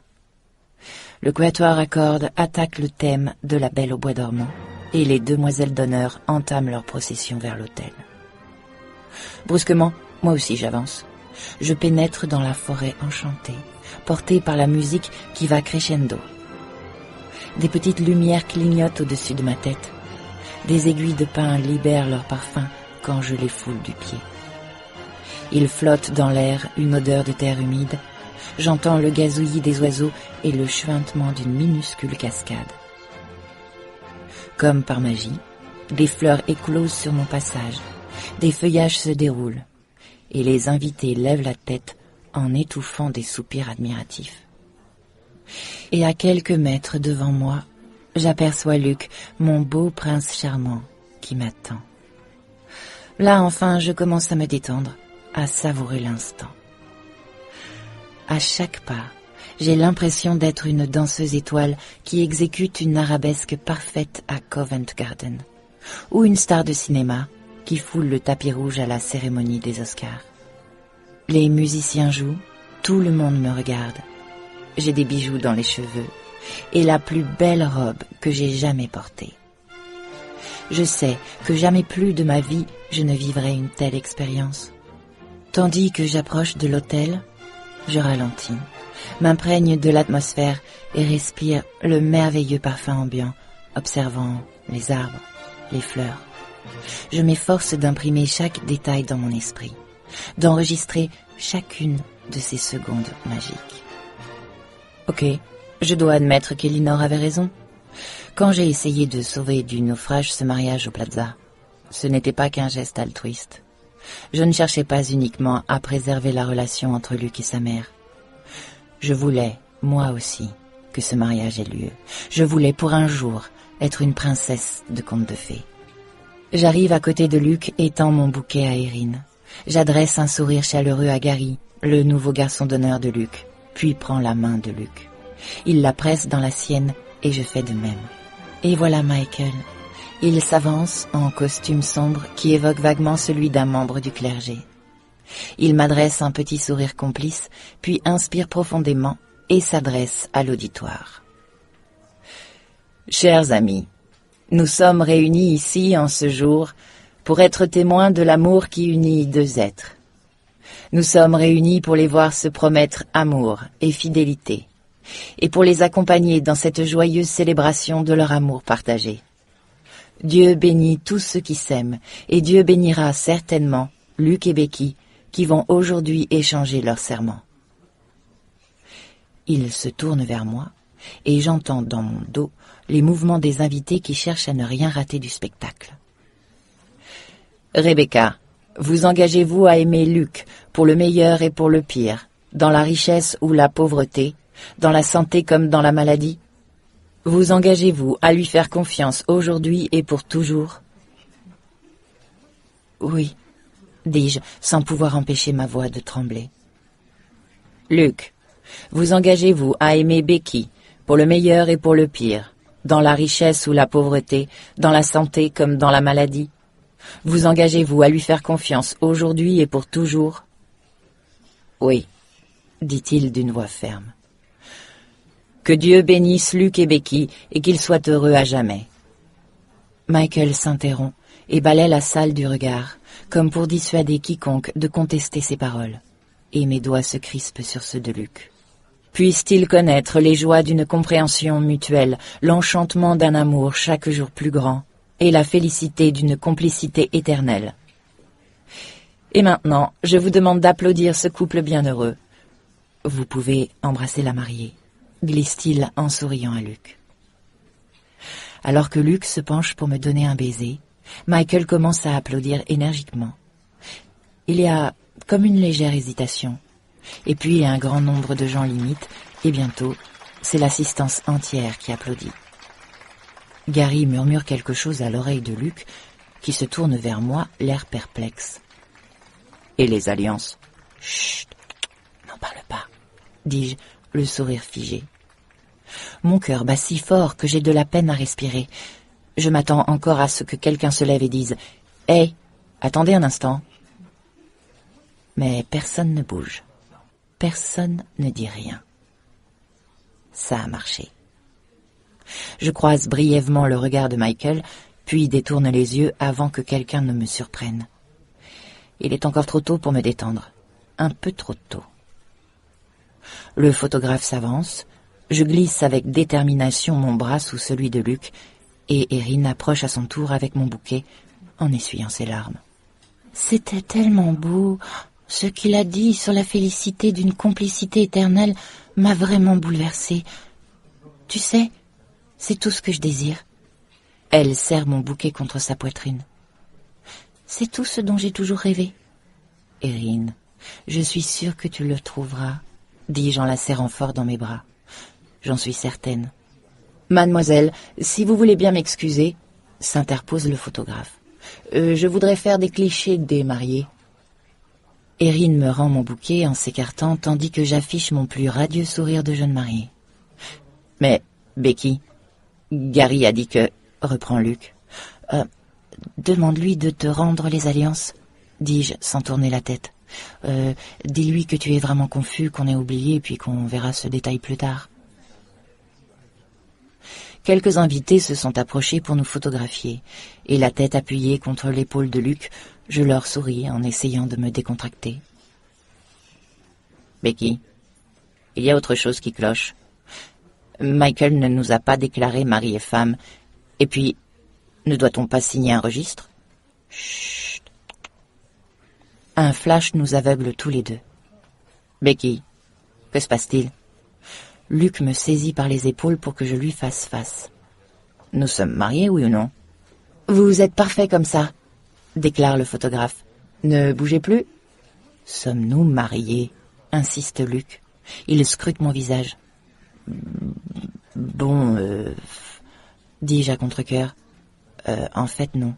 Le quatuor à cordes attaque le thème de la Belle au bois dormant, et les demoiselles d'honneur entament leur procession vers l'autel. Brusquement, moi aussi j'avance. Je pénètre dans la forêt enchantée, portée par la musique qui va crescendo. Des petites lumières clignotent au-dessus de ma tête. Des aiguilles de pin libèrent leur parfum quand je les foule du pied. Il flotte dans l'air une odeur de terre humide. J'entends le gazouillis des oiseaux et le chuintement d'une minuscule cascade. Comme par magie, des fleurs éclosent sur mon passage. Des feuillages se déroulent. Et les invités lèvent la tête en étouffant des soupirs admiratifs. Et à quelques mètres devant moi, j'aperçois Luc, mon beau prince charmant, qui m'attend. Là, enfin, je commence à me détendre, à savourer l'instant. À chaque pas, j'ai l'impression d'être une danseuse étoile qui exécute une arabesque parfaite à Covent Garden, ou une star de cinéma qui foule le tapis rouge à la cérémonie des Oscars. Les musiciens jouent, tout le monde me regarde. J'ai des bijoux dans les cheveux et la plus belle robe que j'ai jamais portée. Je sais que jamais plus de ma vie je ne vivrai une telle expérience. Tandis que j'approche de l'hôtel, je ralentis, m'imprègne de l'atmosphère et respire le merveilleux parfum ambiant, observant les arbres, les fleurs. Je m'efforce d'imprimer chaque détail dans mon esprit, d'enregistrer chacune de ces secondes magiques. Ok, je dois admettre qu'Elinor avait raison. Quand j'ai essayé de sauver du naufrage ce mariage au Plaza, ce n'était pas qu'un geste altruiste. Je ne cherchais pas uniquement à préserver la relation entre Luc et sa mère. Je voulais, moi aussi, que ce mariage ait lieu. Je voulais pour un jour être une princesse de conte de fées. J'arrive à côté de Luc et tends mon bouquet à Erin. J'adresse un sourire chaleureux à Gary, le nouveau garçon d'honneur de Luc, puis prends la main de Luc. Il la presse dans la sienne et je fais de même. Et voilà Michael. Il s'avance en costume sombre qui évoque vaguement celui d'un membre du clergé. Il m'adresse un petit sourire complice, puis inspire profondément et s'adresse à l'auditoire. Chers amis, nous sommes réunis ici en ce jour pour être témoins de l'amour qui unit deux êtres. Nous sommes réunis pour les voir se promettre amour et fidélité, et pour les accompagner dans cette joyeuse célébration de leur amour partagé. Dieu bénit tous ceux qui s'aiment, et Dieu bénira certainement Luc et Becky, qui vont aujourd'hui échanger leur serment. Il se tourne vers moi, et j'entends dans mon dos les mouvements des invités qui cherchent à ne rien rater du spectacle. Rebecca, vous engagez-vous à aimer Luc pour le meilleur et pour le pire, dans la richesse ou la pauvreté, dans la santé comme dans la maladie? Vous engagez-vous à lui faire confiance aujourd'hui et pour toujours? Oui, dis-je, sans pouvoir empêcher ma voix de trembler. Luc, vous engagez-vous à aimer Becky pour le meilleur et pour le pire, dans la richesse ou la pauvreté, dans la santé comme dans la maladie? Vous engagez-vous à lui faire confiance aujourd'hui et pour toujours? Oui, dit-il d'une voix ferme. Que Dieu bénisse Luc et Becky et qu'ils soient heureux à jamais. Michael s'interrompt et balaie la salle du regard, comme pour dissuader quiconque de contester ses paroles, et mes doigts se crispent sur ceux de Luc. Puisse-t-il connaître les joies d'une compréhension mutuelle, l'enchantement d'un amour chaque jour plus grand, et la félicité d'une complicité éternelle. Et maintenant, je vous demande d'applaudir ce couple bienheureux. Vous pouvez embrasser la mariée, glisse-t-il en souriant à Luc. Alors que Luc se penche pour me donner un baiser, Michael commence à applaudir énergiquement. Il y a comme une légère hésitation, et puis un grand nombre de gens l'imitent, et bientôt, c'est l'assistance entière qui applaudit. Gary murmure quelque chose à l'oreille de Luc, qui se tourne vers moi, l'air perplexe. Et les alliances? Chut, n'en parle pas, dis-je, le sourire figé. Mon cœur bat si fort que j'ai de la peine à respirer. Je m'attends encore à ce que quelqu'un se lève et dise « Hey, attendez un instant !» Mais personne ne bouge. Personne ne dit rien. Ça a marché. Je croise brièvement le regard de Michael, puis détourne les yeux avant que quelqu'un ne me surprenne. Il est encore trop tôt pour me détendre. Un peu trop tôt. Le photographe s'avance, je glisse avec détermination mon bras sous celui de Luc, et Erin approche à son tour avec mon bouquet, en essuyant ses larmes. C'était tellement beau. Ce qu'il a dit sur la félicité d'une complicité éternelle m'a vraiment bouleversée. Tu sais, c'est tout ce que je désire. Elle serre mon bouquet contre sa poitrine. C'est tout ce dont j'ai toujours rêvé. Erin, je suis sûre que tu le trouveras, dis-je en la serrant fort dans mes bras. J'en suis certaine. Mademoiselle, si vous voulez bien m'excuser, s'interpose le photographe. Je voudrais faire des clichés des mariés. Erin me rend mon bouquet en s'écartant tandis que j'affiche mon plus radieux sourire de jeune mariée. Mais, Becky, Gary a dit que... reprend Luc. Demande-lui de te rendre les alliances, dis-je sans tourner la tête. Dis-lui que tu es vraiment confus, qu'on est oublié, puis qu'on verra ce détail plus tard. Quelques invités se sont approchés pour nous photographier, et la tête appuyée contre l'épaule de Luc, je leur souris en essayant de me décontracter. Becky, il y a autre chose qui cloche. Michael ne nous a pas déclaré mari et femme, et puis, ne doit-on pas signer un registre? Chut. Un flash nous aveugle tous les deux. Becky, que se passe-t-il? Luc me saisit par les épaules pour que je lui fasse face. Nous sommes mariés, oui ou non? Vous êtes parfait comme ça, déclare le photographe. Ne bougez plus. Sommes-nous mariés? Insiste Luc. Il scrute mon visage. Bon, dis-je à contre-cœur. En fait, non.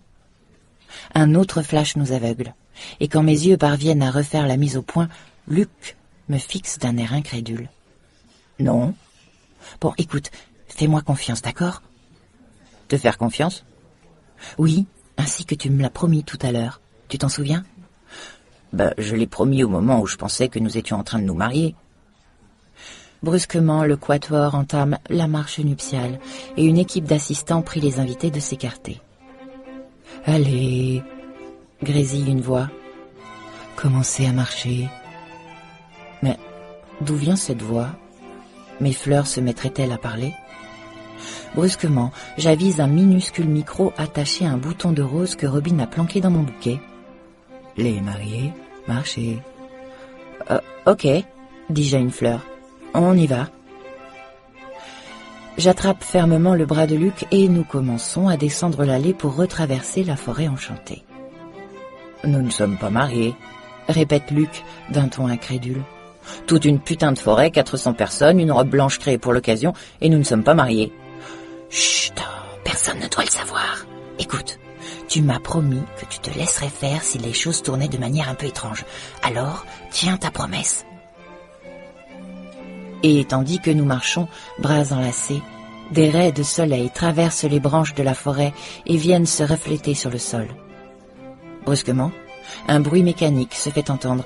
Un autre flash nous aveugle, et quand mes yeux parviennent à refaire la mise au point, Luc me fixe d'un air incrédule. Non. Bon, écoute, fais-moi confiance, d'accord? Te faire confiance? Oui, ainsi que tu me l'as promis tout à l'heure. Tu t'en souviens? Je l'ai promis au moment où je pensais que nous étions en train de nous marier. Brusquement, le quatuor entame la marche nuptiale, et une équipe d'assistants prie les invités de s'écarter. « Allez !» grésille une voix. « Commencez à marcher. » Mais d'où vient cette voix? Mes fleurs se mettraient-elles à parler? Brusquement, j'avise un minuscule micro attaché à un bouton de rose que Robin a planqué dans mon bouquet. « Les mariés, marchez. »« Ok, » dis-je à une fleur. « On y va. » J'attrape fermement le bras de Luc et nous commençons à descendre l'allée pour retraverser la forêt enchantée. « Nous ne sommes pas mariés, » répète Luc d'un ton incrédule. « Toute une putain de forêt, 400 personnes, une robe blanche créée pour l'occasion, et nous ne sommes pas mariés. »« Chut, personne ne doit le savoir. Écoute, tu m'as promis que tu te laisserais faire si les choses tournaient de manière un peu étrange. Alors, tiens ta promesse. » Et tandis que nous marchons, bras enlacés, des raies de soleil traversent les branches de la forêt et viennent se refléter sur le sol. Brusquement, un bruit mécanique se fait entendre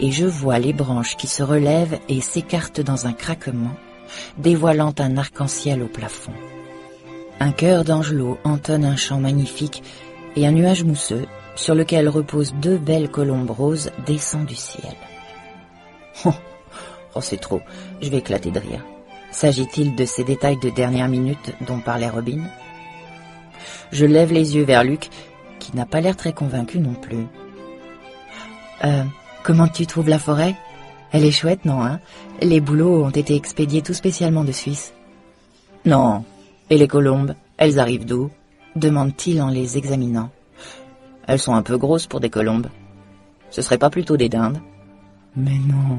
et je vois les branches qui se relèvent et s'écartent dans un craquement, dévoilant un arc-en-ciel au plafond. Un chœur d'angelots entonne un chant magnifique et un nuage mousseux, sur lequel reposent 2 belles colombes roses, descend du ciel. Oh, c'est trop, je vais éclater de rire. S'agit-il de ces détails de dernière minute dont parlait Robin? Je lève les yeux vers Luc, qui n'a pas l'air très convaincu non plus. Comment tu trouves la forêt? Elle est chouette, non, hein? Les bouleaux ont été expédiés tout spécialement de Suisse. Non. Et les colombes, elles arrivent d'où? Demande-t-il en les examinant. Elles sont un peu grosses pour des colombes. Ce serait pas plutôt des dindes? Mais non.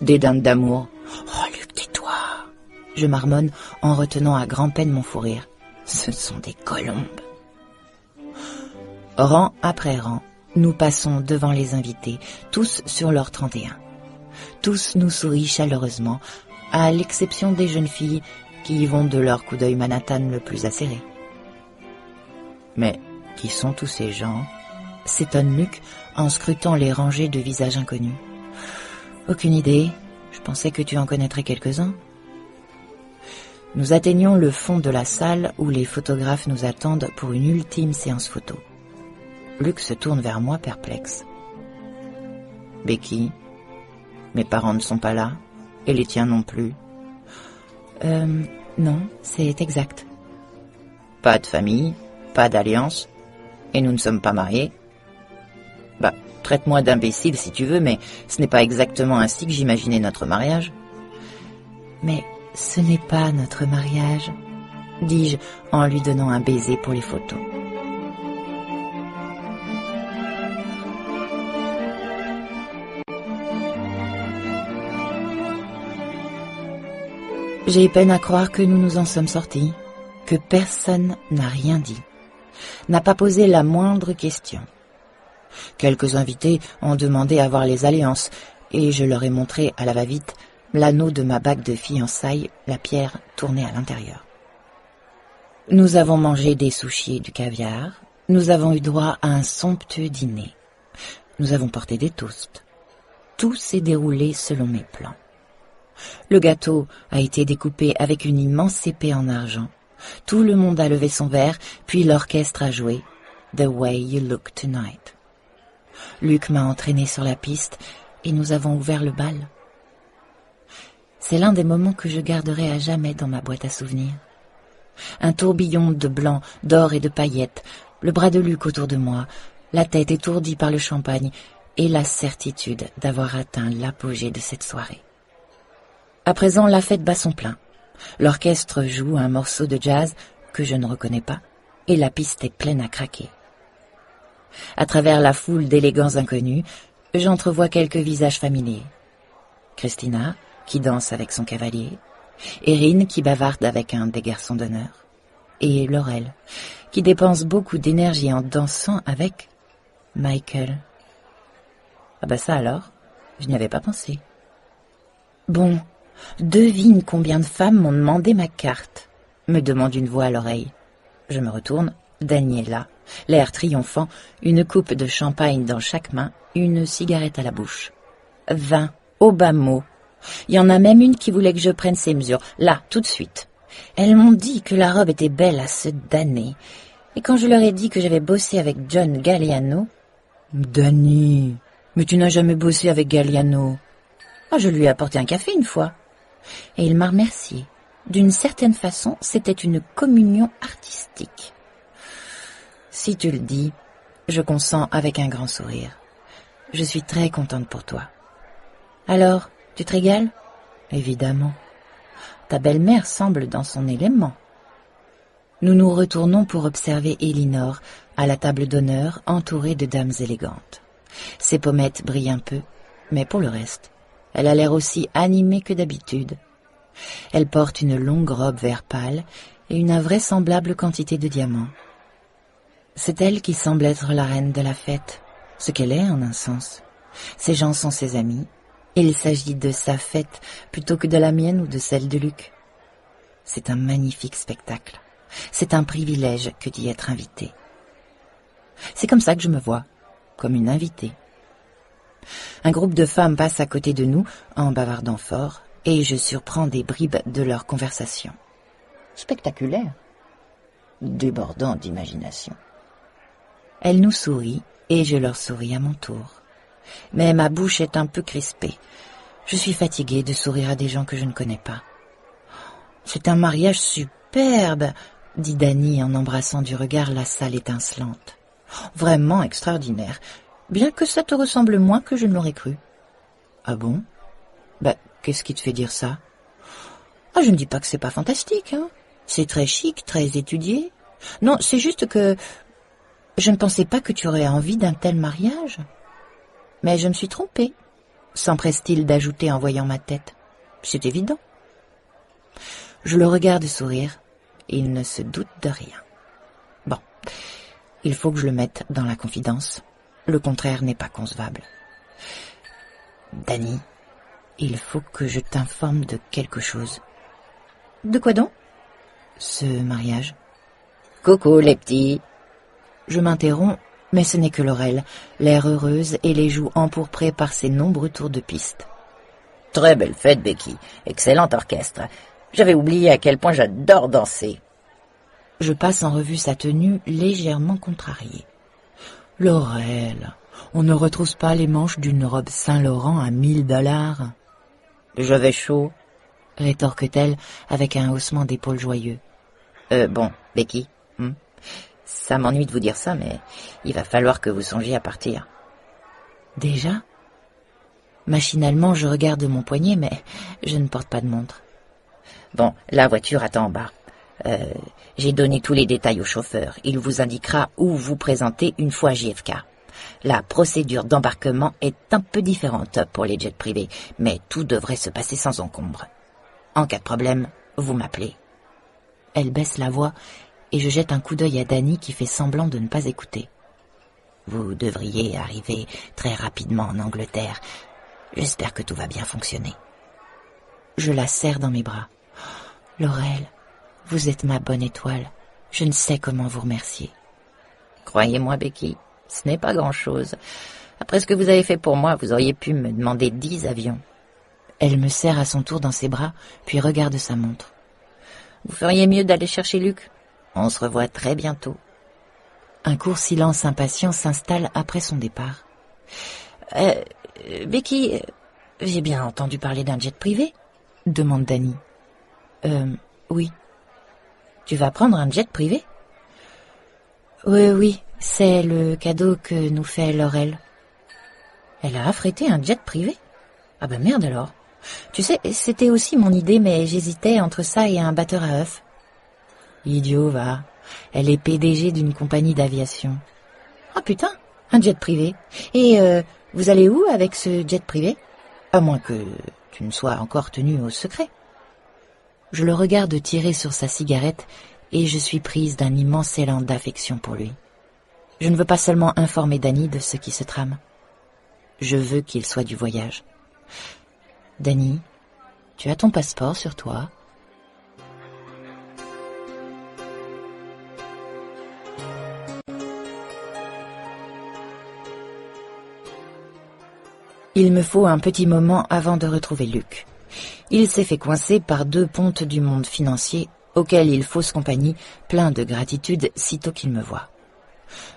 Des dindes d'amour. Oh, Luc, tais-toi! Je marmonne en retenant à grand-peine mon fou rire. Ce sont des colombes. Rang après rang, nous passons devant les invités, tous sur leur 31. Tous nous sourient chaleureusement, à l'exception des jeunes filles qui y vont de leur coup d'œil Manhattan le plus acéré. Mais qui sont tous ces gens? S'étonne Luc en scrutant les rangées de visages inconnus. Aucune idée, je pensais que tu en connaîtrais quelques-uns. Nous atteignons le fond de la salle où les photographes nous attendent pour une ultime séance photo. Luc se tourne vers moi perplexe. Becky, mes parents ne sont pas là, et les tiens non plus. Non, c'est exact. Pas de famille, pas d'alliance, et nous ne sommes pas mariés. Traite-moi d'imbécile si tu veux, mais ce n'est pas exactement ainsi que j'imaginais notre mariage. Mais ce n'est pas notre mariage, dis-je en lui donnant un baiser pour les photos. J'ai peine à croire que nous nous en sommes sortis, que personne n'a rien dit, n'a pas posé la moindre question. Quelques invités ont demandé à voir les alliances, et je leur ai montré à la va-vite l'anneau de ma bague de fiançailles, la pierre tournée à l'intérieur. Nous avons mangé des sushis et du caviar, nous avons eu droit à un somptueux dîner. Nous avons porté des toasts. tout s'est déroulé selon mes plans. Le gâteau a été découpé avec une immense épée en argent. Tout le monde a levé son verre, puis l'orchestre a joué « The Way You Look Tonight ». Luc m'a entraîné sur la piste et nous avons ouvert le bal. C'est l'un des moments que je garderai à jamais dans ma boîte à souvenirs. Un tourbillon de blanc, d'or et de paillettes, le bras de Luc autour de moi, la tête étourdie par le champagne et la certitude d'avoir atteint l'apogée de cette soirée. À présent, la fête bat son plein. L'orchestre joue un morceau de jazz que je ne reconnais pas et la piste est pleine à craquer. À travers la foule d'élégants inconnus, j'entrevois quelques visages familiers. Christina, qui danse avec son cavalier, Erin, qui bavarde avec un des garçons d'honneur, et Laurel, qui dépense beaucoup d'énergie en dansant avec Michael. Ah bah ça alors, je n'y avais pas pensé. Bon, devine combien de femmes m'ont demandé ma carte, me demande une voix à l'oreille. Je me retourne, Danny est là, l'air triomphant, une coupe de champagne dans chaque main, une cigarette à la bouche. 20, au bas mot. Il y en a même une qui voulait que je prenne ses mesures, là, tout de suite. Elles m'ont dit que la robe était belle à se damner. Et quand je leur ai dit que j'avais bossé avec John Galliano... Danny, mais tu n'as jamais bossé avec Galliano. Ah, je lui ai apporté un café une fois. Et il m'a remercié. D'une certaine façon, c'était une communion artistique. Si tu le dis, je consens avec un grand sourire. Je suis très contente pour toi. Alors, tu te régales? Évidemment. Ta belle-mère semble dans son élément. Nous nous retournons pour observer Elinor, à la table d'honneur, entourée de dames élégantes. Ses pommettes brillent un peu, mais pour le reste, elle a l'air aussi animée que d'habitude. Elle porte une longue robe vert pâle et une invraisemblable quantité de diamants. C'est elle qui semble être la reine de la fête, ce qu'elle est en un sens. Ces gens sont ses amis. Il s'agit de sa fête plutôt que de la mienne ou de celle de Luc. C'est un magnifique spectacle. C'est un privilège que d'y être invité. C'est comme ça que je me vois, comme une invitée. Un groupe de femmes passe à côté de nous en bavardant fort et je surprends des bribes de leur conversation. Spectaculaire, débordant d'imagination. Elles nous sourient et je leur souris à mon tour. Mais ma bouche est un peu crispée. Je suis fatiguée de sourire à des gens que je ne connais pas. « C'est un mariage superbe !» dit Danny en embrassant du regard la salle étincelante. « Vraiment extraordinaire, bien que ça te ressemble moins que je ne l'aurais cru. »« Ah bon ? Ben, qu'est-ce qui te fait dire ça ?»« Ah, je ne dis pas que c'est pas fantastique, hein. C'est très chic, très étudié. Non, c'est juste que je ne pensais pas que tu aurais envie d'un tel mariage. » Mais je me suis trompée, s'empresse-t-il d'ajouter en voyant ma tête. C'est évident. Je le regarde sourire. Il ne se doute de rien. Bon, il faut que je le mette dans la confidence. Le contraire n'est pas concevable. Danny, il faut que je t'informe de quelque chose. De quoi donc? Ce mariage. Coucou les petits. Je m'interromps. Mais ce n'est que Laurel, l'air heureuse et les joues empourprées par ses nombreux tours de piste. Très belle fête, Becky. Excellent orchestre. J'avais oublié à quel point j'adore danser. Je passe en revue sa tenue légèrement contrariée. Laurel, on ne retrousse pas les manches d'une robe Saint-Laurent à 1000 $. J'avais chaud, rétorque-t-elle avec un haussement d'épaules joyeux. Bon, Becky, ça m'ennuie de vous dire ça, mais il va falloir que vous songiez à partir. Déjà? Machinalement, je regarde mon poignet, mais je ne porte pas de montre. Bon, la voiture attend en bas. J'ai donné tous les détails au chauffeur. Il vous indiquera où vous présenter une fois à JFK. La procédure d'embarquement est un peu différente pour les jets privés, mais tout devrait se passer sans encombre. En cas de problème, vous m'appelez. Elle baisse la voix et je jette un coup d'œil à Danny qui fait semblant de ne pas écouter. Vous devriez arriver très rapidement en Angleterre. J'espère que tout va bien fonctionner. Je la serre dans mes bras. Laurel, vous êtes ma bonne étoile. Je ne sais comment vous remercier. Croyez-moi, Becky, ce n'est pas grand-chose. Après ce que vous avez fait pour moi, vous auriez pu me demander 10 avions. » Elle me serre à son tour dans ses bras, puis regarde sa montre. « Vous feriez mieux d'aller chercher Luc. On se revoit très bientôt. » Un court silence impatient s'installe après son départ. Becky, j'ai bien entendu parler d'un jet privé ?» demande Danny. Oui. Tu vas prendre un jet privé ? Oui, c'est le cadeau que nous fait Laurel. Elle a affrété un jet privé ? Ah ben merde alors. Tu sais, c'était aussi mon idée, mais j'hésitais entre ça et un batteur à œufs. Idiot, va. Elle est PDG d'une compagnie d'aviation. Ah putain, un jet privé. Et vous allez où avec ce jet privé ? À moins que tu ne sois encore tenu au secret. Je le regarde tirer sur sa cigarette et je suis prise d'un immense élan d'affection pour lui. Je ne veux pas seulement informer Danny de ce qui se trame. Je veux qu'il soit du voyage. Danny, tu as ton passeport sur toi ? Il me faut un petit moment avant de retrouver Luc. Il s'est fait coincer par 2 pontes du monde financier auxquels il fausse compagnie, plein de gratitude sitôt qu'il me voit.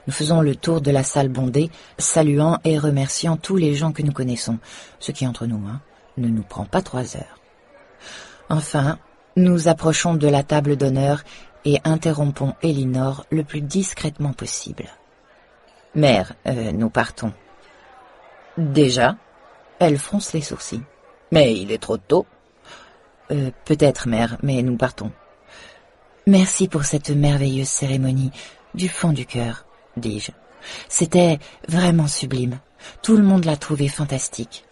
Nous faisons le tour de la salle bondée, saluant et remerciant tous les gens que nous connaissons, ce qui entre nous ne nous prend pas 3 heures. Enfin, nous approchons de la table d'honneur et interrompons Elinor le plus discrètement possible. « Mère, nous partons. »« Déjà ?» Elle fronce les sourcils. « Mais il est trop tôt. »« Peut-être, mère, mais nous partons. »« Merci pour cette merveilleuse cérémonie, du fond du cœur, dis-je. C'était vraiment sublime. Tout le monde l'a trouvé fantastique. »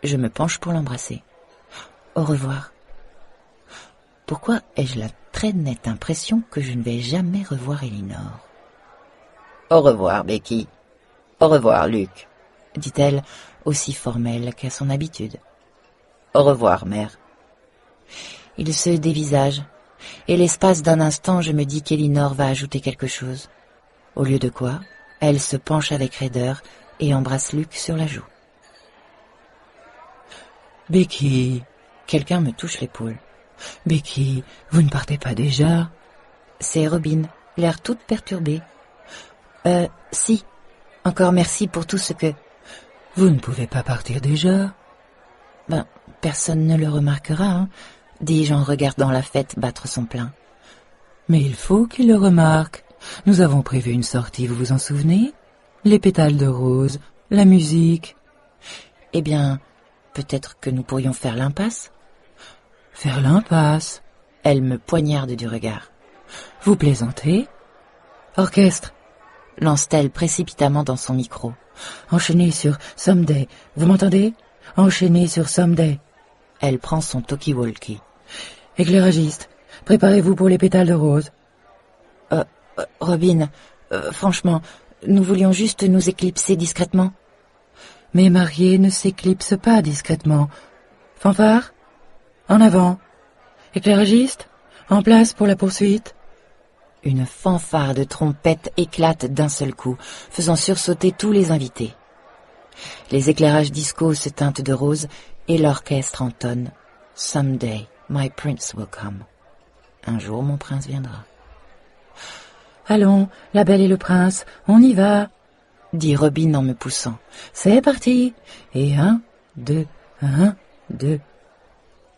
Je me penche pour l'embrasser. « Au revoir. » Pourquoi ai-je la très nette impression que je ne vais jamais revoir Elinor ? « Au revoir, Becky. Au revoir, Luc, » dit-elle, aussi formelle qu'à son habitude. « Au revoir, mère. » Il se dévisage, et l'espace d'un instant, je me dis qu'Elinor va ajouter quelque chose. Au lieu de quoi, elle se penche avec raideur et embrasse Luc sur la joue. « Becky !» Quelqu'un me touche l'épaule. « Becky, vous ne partez pas déjà ?» C'est Robin, l'air toute perturbée. « Si. Encore merci pour tout ce que... » « Vous ne pouvez pas partir déjà ?»« Ben, personne ne le remarquera, dis-je en regardant la fête battre son plein. »« Mais il faut qu'il le remarque. Nous avons prévu une sortie, vous vous en souvenez ? Les pétales de rose, la musique. »« Eh bien, peut-être que nous pourrions faire l'impasse ?»« Faire l'impasse ?» Elle me poignarde du regard. « Vous plaisantez ? » ?»« Orchestre !» lance-t-elle précipitamment dans son micro. « Enchaînez sur Someday, vous m'entendez ? Enchaînez sur Someday. » Elle prend son talkie-walkie. « Éclairagiste, préparez-vous pour les pétales de rose. »« Robin, franchement, nous voulions juste nous éclipser discrètement. »« Mes mariés ne s'éclipsent pas discrètement. Fanfare ? En avant. Éclairagiste, en place pour la poursuite. » Une fanfare de trompettes éclate d'un seul coup, faisant sursauter tous les invités. Les éclairages disco se teintent de rose et l'orchestre entonne « Someday, my prince will come ». Un jour, mon prince viendra. « Allons, la belle et le prince, on y va !» dit Robin en me poussant. « C'est parti ! Et 1, 2, 1, 2. »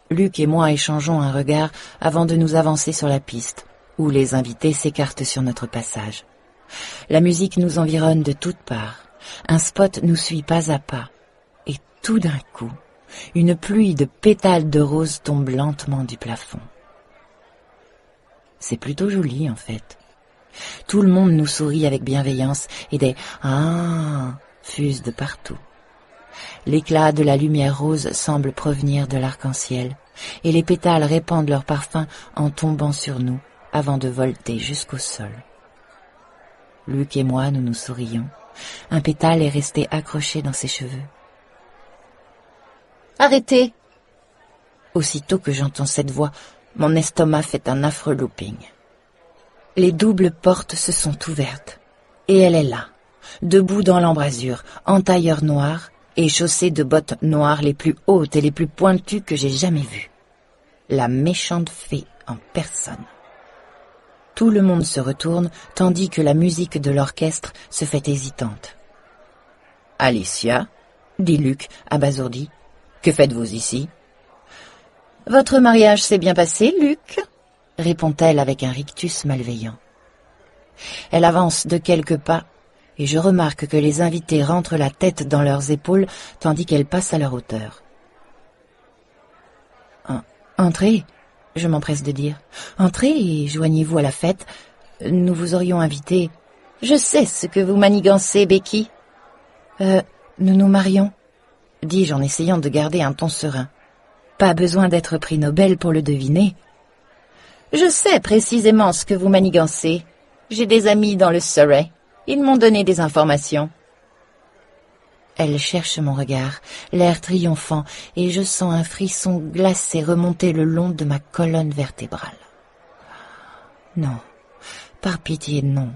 Luc et moi échangeons un regard avant de nous avancer sur la piste, où les invités s'écartent sur notre passage. La musique nous environne de toutes parts. Un spot nous suit pas à pas. Et tout d'un coup, une pluie de pétales de rose tombe lentement du plafond. C'est plutôt joli, en fait. Tout le monde nous sourit avec bienveillance et des « Ah !» fusent de partout. L'éclat de la lumière rose semble provenir de l'arc-en-ciel, et les pétales répandent leur parfum en tombant sur nous, avant de volter jusqu'au sol. Luc et moi, nous nous sourions. Un pétale est resté accroché dans ses cheveux. « Arrêtez !» Aussitôt que j'entends cette voix, mon estomac fait un affreux looping. Les doubles portes se sont ouvertes, et elle est là, debout dans l'embrasure, en tailleur noir et chaussé de bottes noires les plus hautes et les plus pointues que j'ai jamais vues. La méchante fée en personne. Tout le monde se retourne, tandis que la musique de l'orchestre se fait hésitante. « Alicia, dit Luc, abasourdi, que faites-vous ici ?»« Votre mariage s'est bien passé, Luc ?» répond-elle avec un rictus malveillant. Elle avance de quelques pas, et je remarque que les invités rentrent la tête dans leurs épaules, tandis qu'elle passe à leur hauteur. « Entrez !» je m'empresse de dire. « Entrez et joignez-vous à la fête. Nous vous aurions invité. »« Je sais ce que vous manigancez, Becky. »« Nous nous marions, » dis-je en essayant de garder un ton serein. « Pas besoin d'être prix Nobel pour le deviner. »« Je sais précisément ce que vous manigancez. J'ai des amis dans le Surrey. Ils m'ont donné des informations. » Elle cherche mon regard, l'air triomphant, et je sens un frisson glacé remonter le long de ma colonne vertébrale. Non, par pitié, non.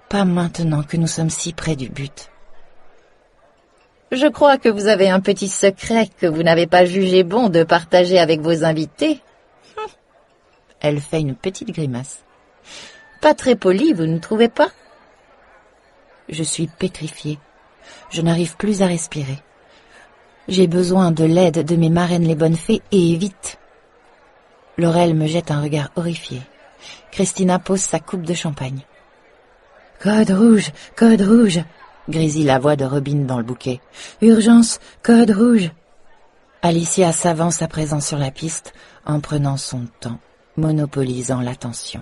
Pas maintenant que nous sommes si près du but. Je crois que vous avez un petit secret que vous n'avez pas jugé bon de partager avec vos invités. Elle fait une petite grimace. Pas très poli, vous ne trouvez pas? Je suis pétrifiée. Je n'arrive plus à respirer. J'ai besoin de l'aide de mes marraines les bonnes fées, et vite. Laurel me jette un regard horrifié. Christina pose sa coupe de champagne. « Code rouge, grésille la voix de Robin dans le bouquet. « Urgence, code rouge !» Alicia s'avance à présent sur la piste, en prenant son temps, monopolisant l'attention.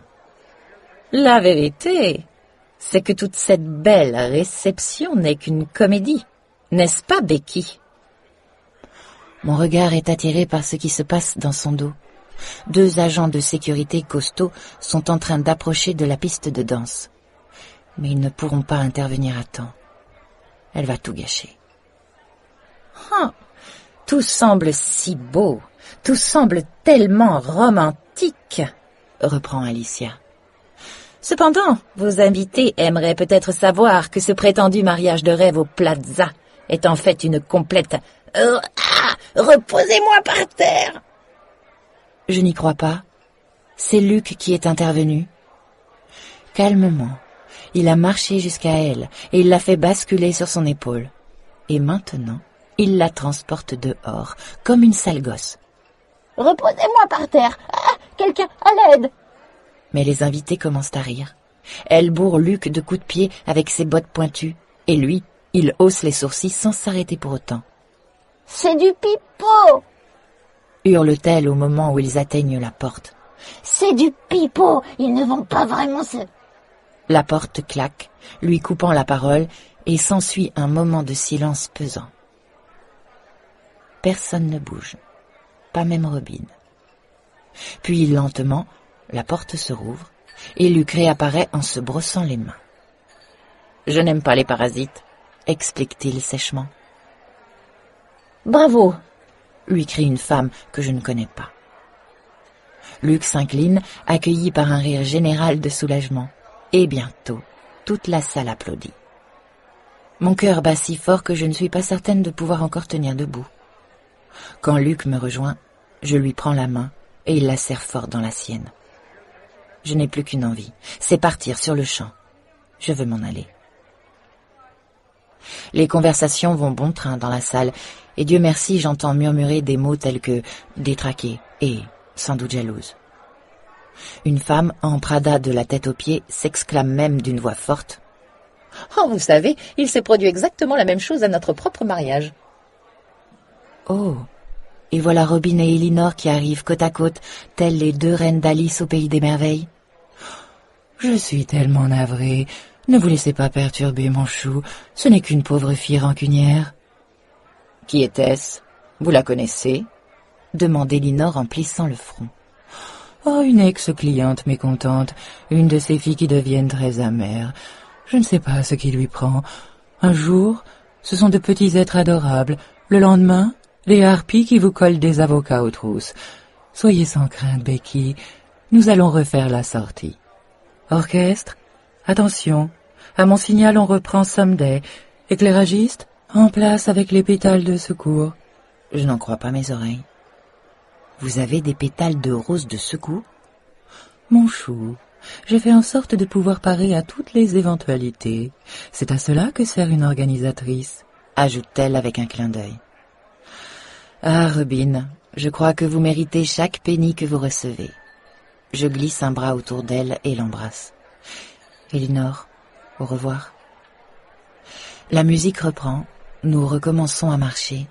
« La vérité, c'est que toute cette belle réception n'est qu'une comédie, n'est-ce pas, Becky ?» Mon regard est attiré par ce qui se passe dans son dos. 2 agents de sécurité costauds sont en train d'approcher de la piste de danse. Mais ils ne pourront pas intervenir à temps. Elle va tout gâcher. Tout semble si beau, tout semble tellement romantique, reprend Alicia. Cependant, vos invités aimeraient peut-être savoir que ce prétendu mariage de rêve au Plaza est en fait une complète... Reposez-moi par terre! Je n'y crois pas. C'est Luc qui est intervenu. Calmement, il a marché jusqu'à elle et il l'a fait basculer sur son épaule. Et maintenant, il la transporte dehors, comme une sale gosse. Reposez-moi par terre! Quelqu'un, à l'aide! Mais les invités commencent à rire. Elle bourre Luc de coups de pied avec ses bottes pointues, et lui, il hausse les sourcils sans s'arrêter pour autant. « C'est du pipeau !» hurle-t-elle au moment où ils atteignent la porte. « C'est du pipeau! Ils ne vont pas vraiment se... » La porte claque, lui coupant la parole, et s'ensuit un moment de silence pesant. Personne ne bouge, pas même Robin. Puis, lentement, la porte se rouvre, et Luc réapparaît en se brossant les mains. « Je n'aime pas les parasites, » explique-t-il sèchement. « Bravo !» lui crie une femme que je ne connais pas. Luc s'incline, accueilli par un rire général de soulagement. Et bientôt, toute la salle applaudit. Mon cœur bat si fort que je ne suis pas certaine de pouvoir encore tenir debout. Quand Luc me rejoint, je lui prends la main et il la serre fort dans la sienne. Je n'ai plus qu'une envie, c'est partir sur le champ. Je veux m'en aller. Les conversations vont bon train dans la salle, et Dieu merci, j'entends murmurer des mots tels que détraquée et sans doute jalouse. Une femme, en Prada de la tête aux pieds, s'exclame même d'une voix forte. « Oh, vous savez, il s'est produit exactement la même chose à notre propre mariage. » Oh, et voilà Robin et Elinor qui arrivent côte à côte, telles les 2 reines d'Alice au pays des merveilles. « Je suis tellement navrée. Ne vous laissez pas perturber, mon chou. Ce n'est qu'une pauvre fille rancunière. »« Qui était-ce? Vous la connaissez ?» demande Elinor en plissant le front. « Oh, une ex-cliente mécontente, une de ces filles qui deviennent très amères. Je ne sais pas ce qui lui prend. Un jour, ce sont de petits êtres adorables. Le lendemain, les harpies qui vous collent des avocats aux trousses. Soyez sans crainte, Becky. Nous allons refaire la sortie. Orchestre, attention, À mon signal, on reprend Someday. Éclairagiste, en place avec les pétales de secours. Je n'en crois pas mes oreilles. Vous avez des pétales de rose de secours? Mon chou, j'ai fait en sorte de pouvoir parer à toutes les éventualités. C'est à cela que sert une organisatrice, ajoute-t-elle avec un clin d'œil. Ah, Robin, je crois que vous méritez chaque penny que vous recevez. Je glisse un bras autour d'elle et l'embrasse. Elinor, au revoir. La musique reprend, nous recommençons à marcher,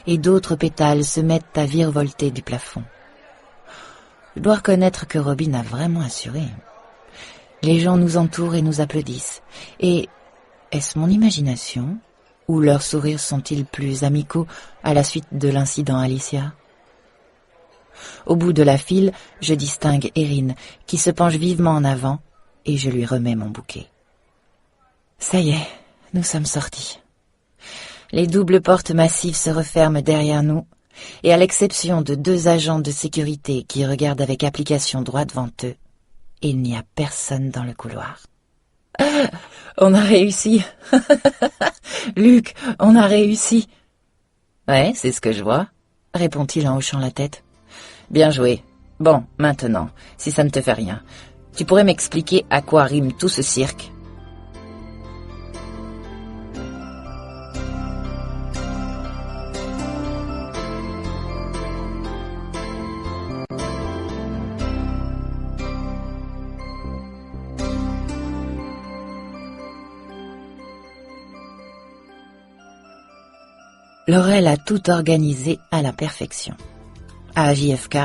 et d'autres pétales se mettent à virevolter du plafond. Je dois reconnaître que Robin a vraiment assuré. Les gens nous entourent et nous applaudissent. Et est-ce mon imagination? Ou leurs sourires sont-ils plus amicaux à la suite de l'incident Alicia? Au bout de la file, je distingue Erin, qui se penche vivement en avant, et je lui remets mon bouquet. Ça y est, nous sommes sortis. Les doubles portes massives se referment derrière nous, et à l'exception de 2 agents de sécurité qui regardent avec application droit devant eux, il n'y a personne dans le couloir. Ah, on a réussi. Luc, on a réussi. Ouais, c'est ce que je vois, répond-il en hochant la tête. Bien joué. Bon, maintenant, si ça ne te fait rien, tu pourrais m'expliquer à quoi rime tout ce cirque? Laurel a tout organisé à la perfection. À JFK,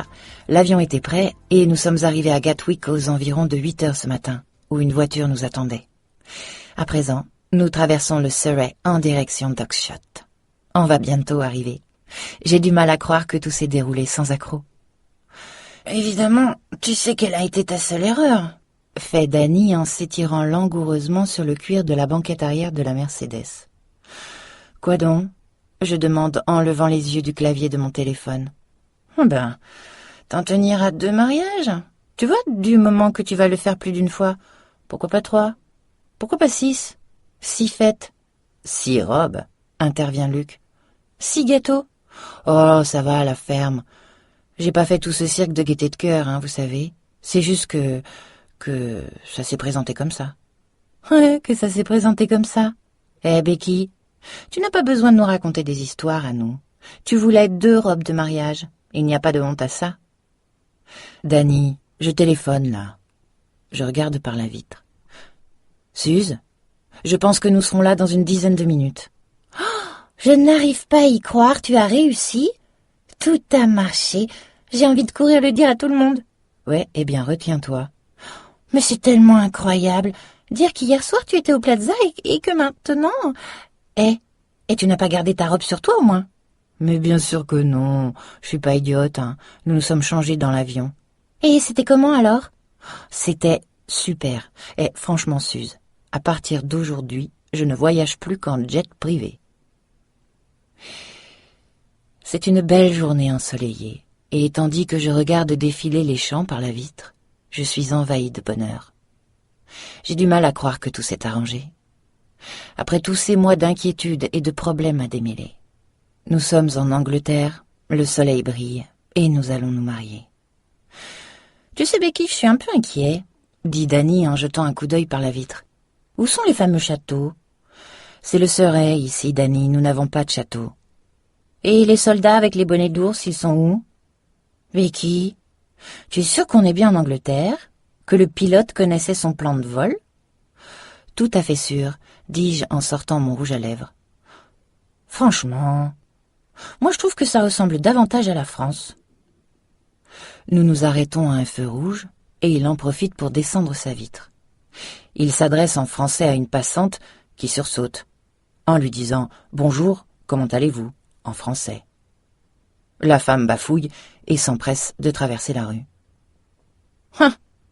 l'avion était prêt et nous sommes arrivés à Gatwick aux environs de 8 heures ce matin, où une voiture nous attendait. À présent, nous traversons le Surrey en direction d'Oxshott. On va bientôt arriver. J'ai du mal à croire que tout s'est déroulé sans accroc. Évidemment, tu sais quelle a été ta seule erreur, fait Danny en s'étirant langoureusement sur le cuir de la banquette arrière de la Mercedes. Quoi donc? Je demande en levant les yeux du clavier de mon téléphone. Ben, t'en tenir à 2 mariages? Tu vois, du moment que tu vas le faire plus d'une fois, pourquoi pas 3? Pourquoi pas 6? 6 fêtes? 6 robes, intervient Luc. 6 gâteaux? Oh, ça va, à la ferme. J'ai pas fait tout ce cirque de gaieté de cœur, hein, vous savez. C'est juste que ça s'est présenté comme ça. Ouais, que ça s'est présenté comme ça. Eh, Becky, tu n'as pas besoin de nous raconter des histoires à nous. Tu voulais 2 robes de mariage. Il n'y a pas de honte à ça. Danny, je téléphone là. Je regarde par la vitre. Suze, je pense que nous serons là dans une dizaine de minutes. Oh, je n'arrive pas à y croire, tu as réussi? Tout a marché. J'ai envie de courir le dire à tout le monde. Ouais, eh bien retiens-toi. Mais c'est tellement incroyable. Dire qu'hier soir tu étais au Plaza et que maintenant... Et tu n'as pas gardé ta robe sur toi au moins? Mais bien sûr que non, je suis pas idiote, hein. Nous nous sommes changés dans l'avion. Et c'était comment alors? C'était super. Et franchement, Suze, à partir d'aujourd'hui, je ne voyage plus qu'en jet privé. C'est une belle journée ensoleillée, et tandis que je regarde défiler les champs par la vitre, je suis envahie de bonheur. J'ai du mal à croire que tout s'est arrangé. Après tous ces mois d'inquiétude et de problèmes à démêler. Nous sommes en Angleterre, le soleil brille, et nous allons nous marier. Tu sais, Becky, je suis un peu inquiet, dit Danny en jetant un coup d'œil par la vitre. Où sont les fameux châteaux? C'est le Surrey, ici, Danny, nous n'avons pas de château. Et les soldats avec les bonnets d'ours, ils sont où? Becky, tu es sûre qu'on est bien en Angleterre? Que le pilote connaissait son plan de vol? Tout à fait sûr, dis-je en sortant mon rouge à lèvres. Franchement, moi je trouve que ça ressemble davantage à la France. Nous nous arrêtons à un feu rouge, et il en profite pour descendre sa vitre. Il s'adresse en français à une passante qui sursaute, en lui disant « Bonjour, comment allez-vous ?» en français. La femme bafouille et s'empresse de traverser la rue. «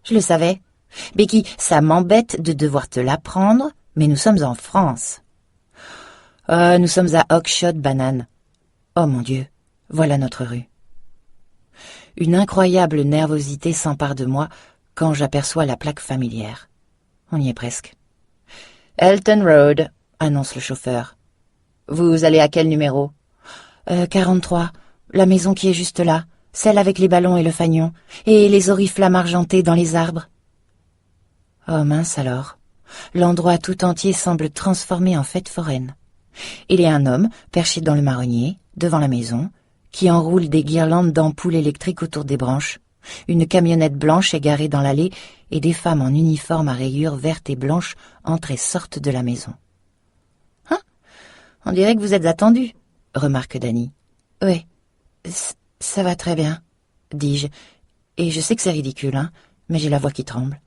Je le savais. Becky, ça m'embête de devoir te l'apprendre, mais nous sommes en France. »« Nous sommes à Oxshott, banane. Oh mon Dieu, voilà notre rue. » Une incroyable nervosité s'empare de moi quand j'aperçois la plaque familière. On y est presque. Elton Road, annonce le chauffeur. Vous allez à quel numéro? 43, la maison qui est juste là, celle avec les ballons et le fanion, et les oriflammes argentés dans les arbres. Oh mince alors, l'endroit tout entier semble transformé en fête foraine. Il y a un homme, perché dans le marronnier, devant la maison, qui enroule des guirlandes d'ampoules électriques autour des branches. Une camionnette blanche est garée dans l'allée et des femmes en uniforme à rayures vertes et blanches entrent et sortent de la maison. « Hein? On dirait que vous êtes attendus, » remarque Dany. « Oui, ça va très bien, » dis-je, et je sais que c'est ridicule, hein, mais j'ai la voix qui tremble.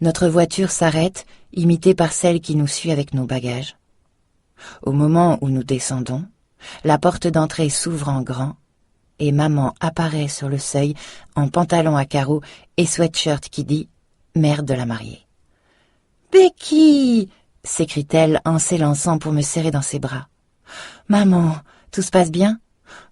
Notre voiture s'arrête, imitée par celle qui nous suit avec nos bagages. Au moment où nous descendons, la porte d'entrée s'ouvre en grand et maman apparaît sur le seuil en pantalon à carreaux et sweatshirt qui dit « Mère de la mariée ». « Becky !» s'écrie-t-elle en s'élançant pour me serrer dans ses bras. « Maman, tout se passe bien ?»«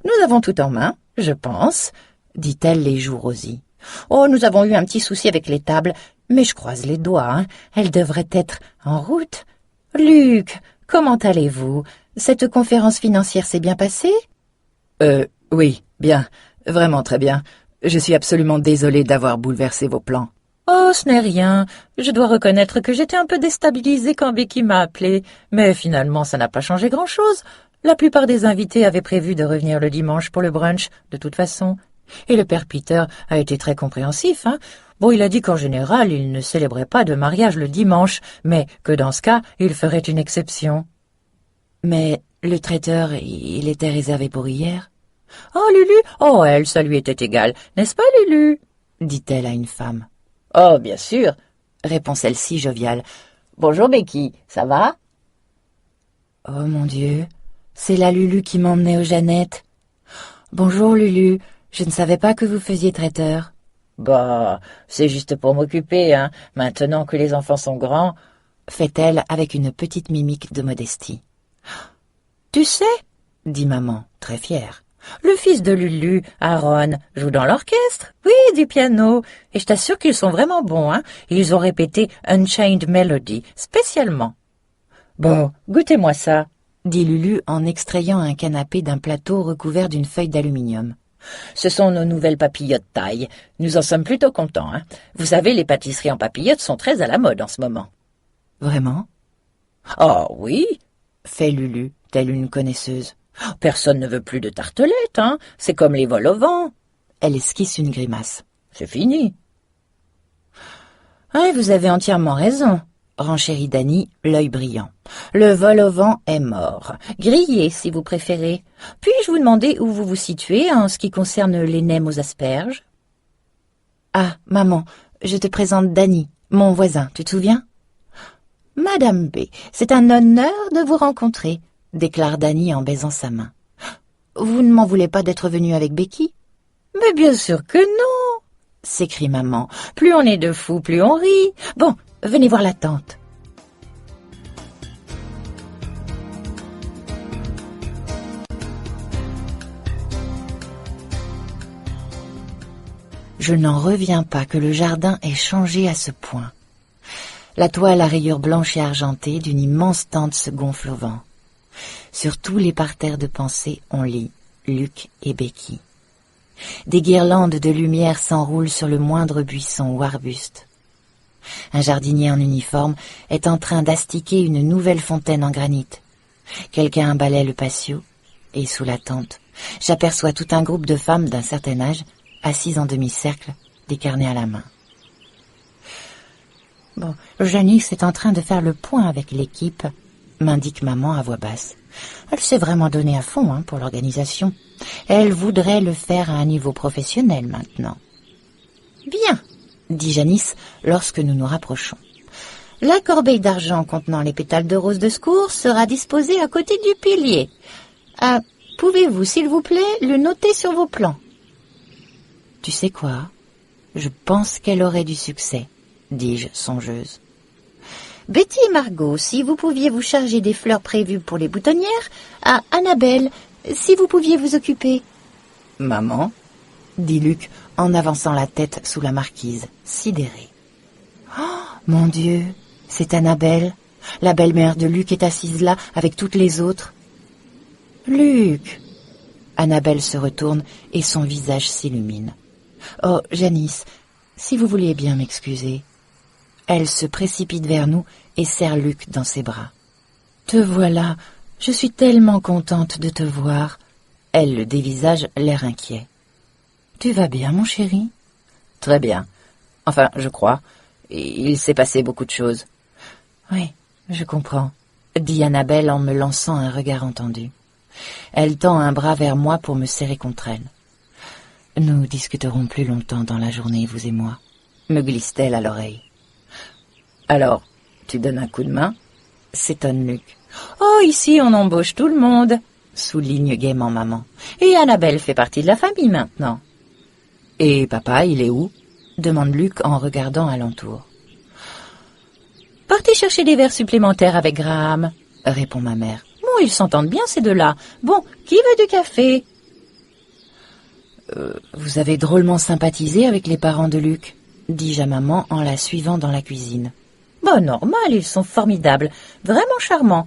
Nous avons tout en main, je pense, » dit-elle les joues rosies. « Oh, nous avons eu un petit souci avec les tables, mais je croise les doigts, hein. Elles devraient être en route. Luc, comment allez-vous? Cette conférence financière s'est bien passée? » Oui, bien, vraiment très bien. Je suis absolument désolée d'avoir bouleversé vos plans. Oh, ce n'est rien. Je dois reconnaître que j'étais un peu déstabilisée quand Becky m'a appelée, mais finalement ça n'a pas changé grand-chose. La plupart des invités avaient prévu de revenir le dimanche pour le brunch, de toute façon. Et le père Peter a été très compréhensif, hein. Bon, il a dit qu'en général, il ne célébrait pas de mariage le dimanche, mais que dans ce cas, il ferait une exception. Mais le traiteur, il était réservé pour hier. Oh, Lulu! Oh, elle, ça lui était égal, n'est-ce pas, Lulu? Dit-elle à une femme. Oh, bien sûr, répond celle-ci joviale. Bonjour Becky, ça va? Oh mon Dieu, c'est la Lulu qui m'emmenait aux Jeannettes. Bonjour Lulu, je ne savais pas que vous faisiez traiteur. Bah, c'est juste pour m'occuper, hein, maintenant que les enfants sont grands, fait-elle avec une petite mimique de modestie. Tu sais, dit maman, très fière, le fils de Lulu, Aaron, joue dans l'orchestre, oui, du piano, et je t'assure qu'ils sont vraiment bons, hein. Ils ont répété Unchained Melody, spécialement. Bon, goûtez-moi ça, dit Lulu en extrayant un canapé d'un plateau recouvert d'une feuille d'aluminium. Ce sont nos nouvelles papillotes taille. Nous en sommes plutôt contents, hein. Vous savez, les pâtisseries en papillotes sont très à la mode en ce moment. Vraiment? Oh oui, fait Lulu, telle une connaisseuse. Personne ne veut plus de tartelettes, hein. C'est comme les vols au vent. Elle esquisse une grimace. C'est fini. Ah, vous avez entièrement raison, renchérit Dany, l'œil brillant. Le vol au vent est mort. Grillé, si vous préférez. Puis-je vous demander où vous vous situez en ce qui concerne les nems aux asperges? Ah, maman, je te présente Dany, mon voisin, tu te souviens? Madame B, c'est un honneur de vous rencontrer, déclare Dany en baisant sa main. Vous ne m'en voulez pas d'être venue avec Becky? Mais bien sûr que non, s'écrie maman. Plus on est de fous, plus on rit. Bon, venez voir la tante. Je n'en reviens pas que le jardin ait changé à ce point. La toile à rayures blanches et argentées d'une immense tente se gonfle au vent. Sur tous les parterres de pensée, on lit Luc et Becky. Des guirlandes de lumière s'enroulent sur le moindre buisson ou arbuste. Un jardinier en uniforme est en train d'astiquer une nouvelle fontaine en granit. Quelqu'un balaie le patio, et sous la tente, j'aperçois tout un groupe de femmes d'un certain âge, assises en demi-cercle, des carnets à la main. Bon, Janice est en train de faire le point avec l'équipe, m'indique maman à voix basse. Elle s'est vraiment donnée à fond, hein, pour l'organisation. Elle voudrait le faire à un niveau professionnel maintenant. Bien, dit Janice lorsque nous nous rapprochons. La corbeille d'argent contenant les pétales de rose de secours sera disposée à côté du pilier. Pouvez-vous, s'il vous plaît, le noter sur vos plans? Tu sais quoi? Je pense qu'elle aurait du succès, dis-je songeuse. Betty et Margot, si vous pouviez vous charger des fleurs prévues pour les boutonnières, à Annabelle, si vous pouviez vous occuper. Maman, dit Luc en avançant la tête sous la marquise, sidéré. Oh, mon Dieu, C'est Annabelle. La belle-mère de Luc est assise là avec toutes les autres. Luc! Annabelle se retourne et son visage s'illumine. Oh, Janice, si vous vouliez bien m'excuser. Elle se précipite vers nous et serre Luc dans ses bras. Te voilà, je suis tellement contente de te voir. Elle le dévisage, l'air inquiet. Tu vas bien, mon chéri? Très bien. Enfin, je crois. Il s'est passé beaucoup de choses. Oui, je comprends, dit Annabelle en me lançant un regard entendu. Elle tend un bras vers moi pour me serrer contre elle. Nous discuterons plus longtemps dans la journée, vous et moi, me glisse-t-elle à l'oreille. Alors, tu donnes un coup de main? S'étonne Luc. Oh, ici on embauche tout le monde, souligne gaiement maman. Et Annabelle fait partie de la famille maintenant. Et papa, il est où? Demande Luc en regardant alentour. Parti chercher des verres supplémentaires avec Graham, répond ma mère. Bon, ils s'entendent bien ces deux-là. Bon, qui veut du café? Vous avez drôlement sympathisé avec les parents de Luc, dis-je à maman en la suivant dans la cuisine. Bon, normal, ils sont formidables, vraiment charmants.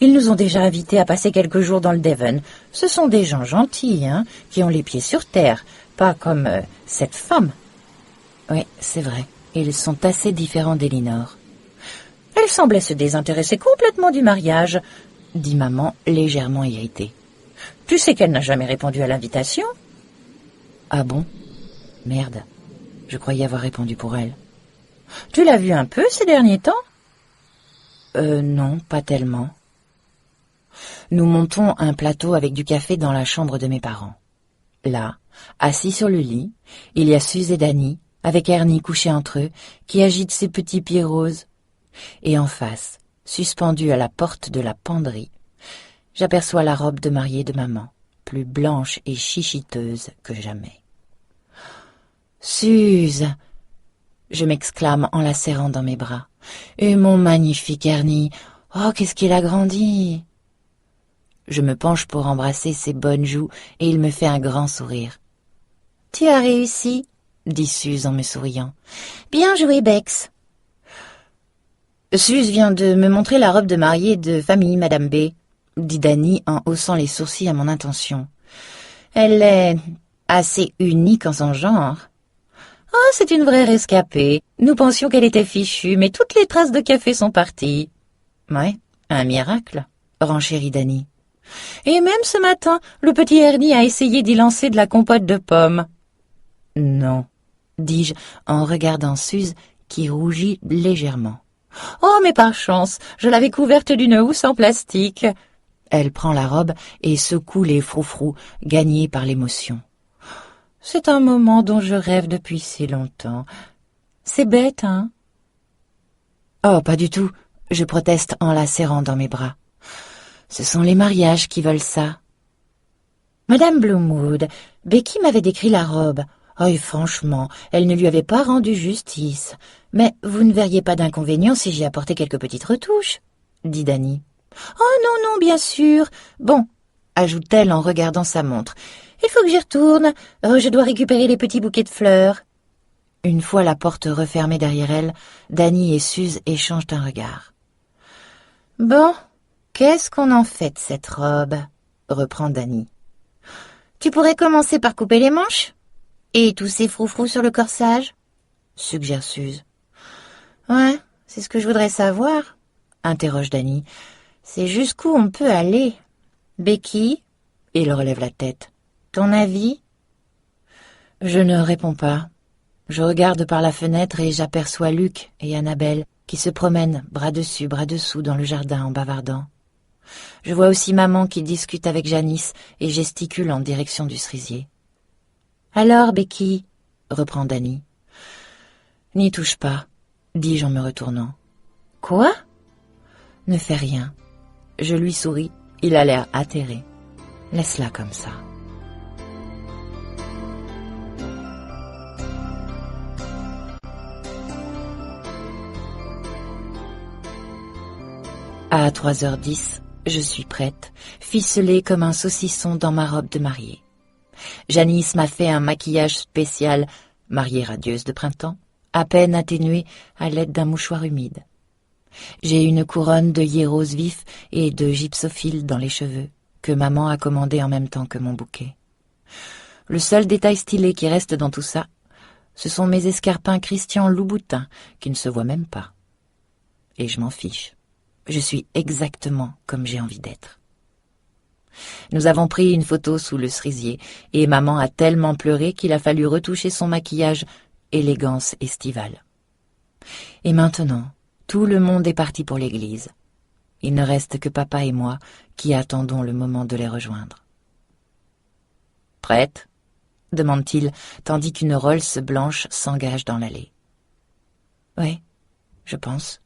Ils nous ont déjà invités à passer quelques jours dans le Devon. Ce sont des gens gentils, hein, qui ont les pieds sur terre, pas comme cette femme. Oui, c'est vrai, ils sont assez différents d'Elinor. Elle semblait se désintéresser complètement du mariage, dit maman, légèrement irritée. Tu sais qu'elle n'a jamais répondu à l'invitation? Ah bon? Merde, je croyais avoir répondu pour elle. Tu l'as vue un peu ces derniers temps? Non, pas tellement. Nous montons un plateau avec du café dans la chambre de mes parents. Là, assis sur le lit, il y a Suze et Dany, avec Ernie couché entre eux, qui agite ses petits pieds roses. Et en face, suspendue à la porte de la penderie, j'aperçois la robe de mariée de maman, plus blanche et chichiteuse que jamais. « Suze !» je m'exclame en la serrant dans mes bras. « Et mon magnifique Ernie, oh, qu'est-ce qu'il a grandi !» Je me penche pour embrasser ses bonnes joues et il me fait un grand sourire. « Tu as réussi !» dit Suze en me souriant. « Bien joué, Bex !» Suze vient de me montrer la robe de mariée de famille, Madame B, dit Dany en haussant les sourcils à mon intention. Elle est assez unique en son genre. Oh, c'est une vraie rescapée. Nous pensions qu'elle était fichue, mais toutes les traces de café sont parties. Ouais, un miracle, renchérit Dany. Et même ce matin, le petit Ernie a essayé d'y lancer de la compote de pommes. Non, dis-je en regardant Suze qui rougit légèrement. Oh, mais par chance, je l'avais couverte d'une housse en plastique. Elle prend la robe et secoue les froufrous, gagnés par l'émotion. C'est un moment dont je rêve depuis si longtemps. C'est bête, hein? Oh, pas du tout, je proteste en la serrant dans mes bras. Ce sont les mariages qui veulent ça. Madame Bloomwood, Becky m'avait décrit la robe. Oh, et franchement, elle ne lui avait pas rendu justice. Mais vous ne verriez pas d'inconvénient si j'y apportais quelques petites retouches, dit Dany. Oh non, non, bien sûr. Bon, ajoute-t-elle en regardant sa montre. Il faut que j'y retourne. Je dois récupérer les petits bouquets de fleurs. Une fois la porte refermée derrière elle, Dany et Suze échangent un regard. Bon, qu'est-ce qu'on en fait de cette robe? Reprend Dany. Tu pourrais commencer par couper les manches? Et tous ces froufrous sur le corsage? Suggère Suze. Ouais, c'est ce que je voudrais savoir, interroge Dany. C'est jusqu'où on peut aller. Becky? Il relève la tête. Ton avis? Je ne réponds pas. Je regarde par la fenêtre et j'aperçois Luc et Annabelle qui se promènent bras dessus, bras dessous dans le jardin en bavardant. Je vois aussi maman qui discute avec Janice et gesticule en direction du cerisier. Alors, Becky, reprend Dany. N'y touche pas, dis-je en me retournant. Quoi? Ne fais rien. Je lui souris, il a l'air atterré. Laisse-la comme ça. À 3h10, je suis prête, ficelée comme un saucisson dans ma robe de mariée. Janice m'a fait un maquillage spécial, mariée radieuse de printemps, à peine atténué à l'aide d'un mouchoir humide. J'ai une couronne d'œillets roses vifs et de gypsophile dans les cheveux, que maman a commandé en même temps que mon bouquet. Le seul détail stylé qui reste dans tout ça, ce sont mes escarpins Christian Louboutin, qui ne se voient même pas. Et je m'en fiche. Je suis exactement comme j'ai envie d'être. Nous avons pris une photo sous le cerisier, et maman a tellement pleuré qu'il a fallu retoucher son maquillage, élégance estivale. Et maintenant, tout le monde est parti pour l'église. Il ne reste que papa et moi qui attendons le moment de les rejoindre. « Prête ?» demande-t-il, tandis qu'une Rolls blanche s'engage dans l'allée. « Oui, je pense.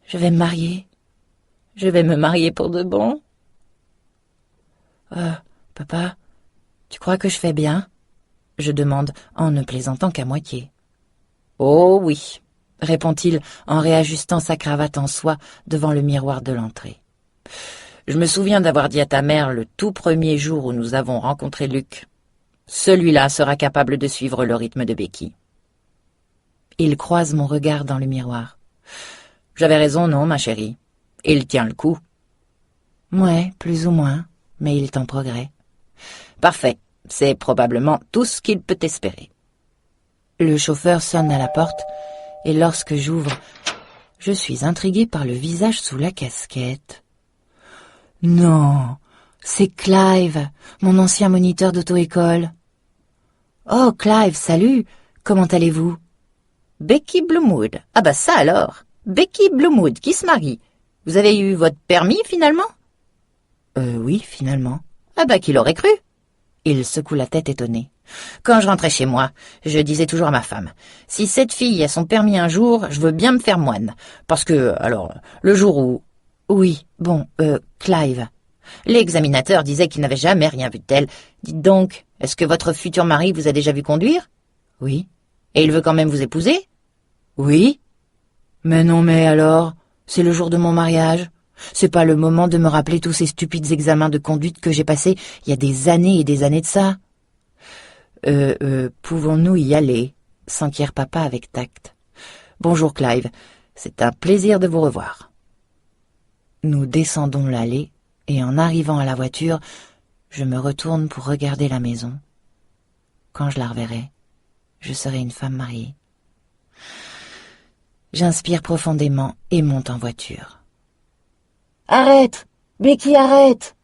Je vais me marier. Je vais me marier pour de bon. »« Papa, tu crois que je fais bien ?» je demande en ne plaisantant qu'à moitié. « Oh oui !» répond-il en réajustant sa cravate en soie devant le miroir de l'entrée. « Je me souviens d'avoir dit à ta mère le tout premier jour où nous avons rencontré Luc. Celui-là sera capable de suivre le rythme de Becky. » Il croise mon regard dans le miroir. « J'avais raison, non, ma chérie? Il tient le coup. »« Ouais, plus ou moins, mais il est en progrès. »« Parfait, c'est probablement tout ce qu'il peut espérer. » Le chauffeur sonne à la porte, et lorsque j'ouvre, je suis intriguée par le visage sous la casquette. « Non, c'est Clive, mon ancien moniteur d'auto-école. »« Oh, Clive, salut, comment allez-vous ?»« Becky Bloomwood. Ah bah ça alors, Becky Bloomwood qui se marie. Vous avez eu votre permis finalement ?»« Oui, finalement. »« Ah bah qui l'aurait cru ?» Il secoue la tête étonné. « Quand je rentrais chez moi, je disais toujours à ma femme, si cette fille a son permis un jour, je veux bien me faire moine. Parce que, alors, le jour où... » « Oui, bon, Clive. » L'examinateur disait qu'il n'avait jamais rien vu de tel. Dites donc, est-ce que votre futur mari vous a déjà vu conduire? Oui. Et il veut quand même vous épouser? Oui. Mais non, mais alors, c'est le jour de mon mariage. C'est pas le moment de me rappeler tous ces stupides examens de conduite que j'ai passés il y a des années et des années de ça. Pouvons-nous y aller? S'enquiert papa avec tact. Bonjour Clive, c'est un plaisir de vous revoir. Nous descendons l'allée, et en arrivant à la voiture, je me retourne pour regarder la maison. Quand je la reverrai, je serai une femme mariée. J'inspire profondément et monte en voiture. « Arrête! Becky, arrête !»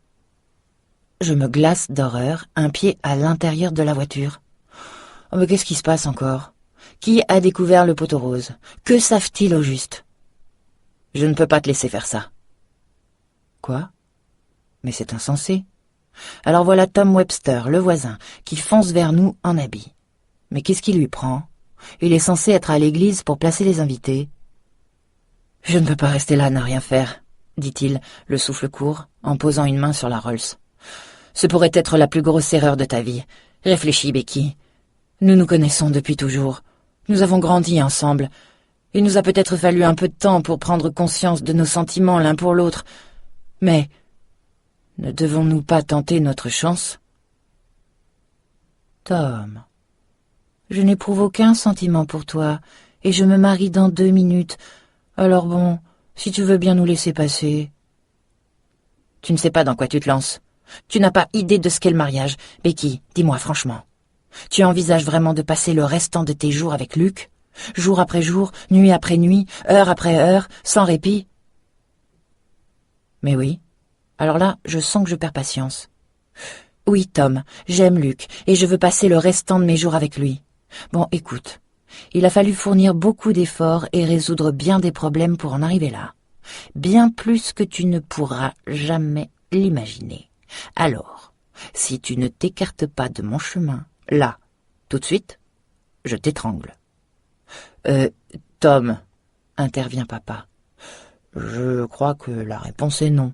Je me glace d'horreur, un pied à l'intérieur de la voiture. « Oh, mais qu'est-ce qui se passe encore? Qui a découvert le poteau rose? Que savent-ils au juste? »« Je ne peux pas te laisser faire ça. » Quoi? Mais c'est insensé. Alors voilà Tom Webster, le voisin, qui fonce vers nous en habit. Mais qu'est-ce qui lui prend? Il est censé être à l'église pour placer les invités. « Je ne peux pas rester là à ne rien faire, » dit-il, le souffle court, en posant une main sur la Rolls. « Ce pourrait être la plus grosse erreur de ta vie. Réfléchis, Becky. Nous nous connaissons depuis toujours. Nous avons grandi ensemble. Il nous a peut-être fallu un peu de temps pour prendre conscience de nos sentiments l'un pour l'autre. Mais ne devons-nous pas tenter notre chance? » Tom, je n'éprouve aucun sentiment pour toi, et je me marie dans 2 minutes. Alors bon, si tu veux bien nous laisser passer. Tu ne sais pas dans quoi tu te lances. Tu n'as pas idée de ce qu'est le mariage. Becky, dis-moi franchement. Tu envisages vraiment de passer le restant de tes jours avec Luc? Jour après jour, nuit après nuit, heure après heure, sans répit? Mais oui. Alors là, je sens que je perds patience. Oui, Tom, j'aime Luc, et je veux passer le restant de mes jours avec lui. Bon, écoute, il a fallu fournir beaucoup d'efforts et résoudre bien des problèmes pour en arriver là. Bien plus que tu ne pourras jamais l'imaginer. Alors, si tu ne t'écartes pas de mon chemin, là, tout de suite, je t'étrangle. Tom, intervient papa. Je crois que la réponse est non.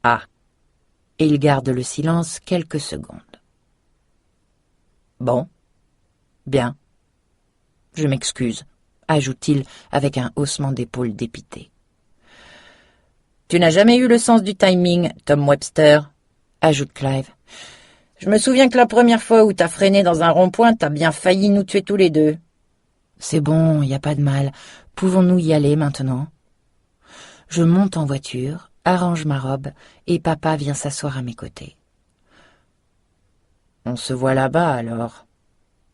Ah, et il garde le silence quelques secondes. Bon, bien. Je m'excuse, ajoute-t-il avec un haussement d'épaules dépité. Tu n'as jamais eu le sens du timing, Tom Webster, ajoute Clive. Je me souviens que la première fois où t'as freiné dans un rond-point, t'as bien failli nous tuer tous les deux. C'est bon, y a pas de mal. Pouvons-nous y aller maintenant? Je monte en voiture, arrange ma robe, et papa vient s'asseoir à mes côtés. « On se voit là-bas, alors ?»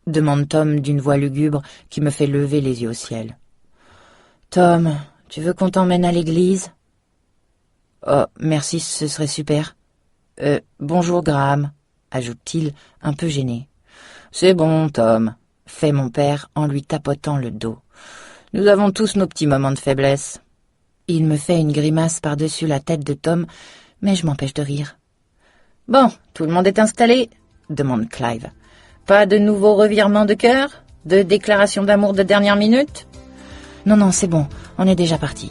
demande Tom d'une voix lugubre qui me fait lever les yeux au ciel. « Tom, tu veux qu'on t'emmène à l'église ?»« Oh, merci, ce serait super. Bonjour, Graham, » ajoute-t-il, un peu gêné. « C'est bon, Tom, » fait mon père en lui tapotant le dos. « Nous avons tous nos petits moments de faiblesse. » Il me fait une grimace par-dessus la tête de Tom, mais je m'empêche de rire. « Bon, tout le monde est installé ?» demande Clive. « Pas de nouveaux revirements de cœur? De déclarations d'amour de dernière minute ?»« Non, c'est bon, on est déjà parti. »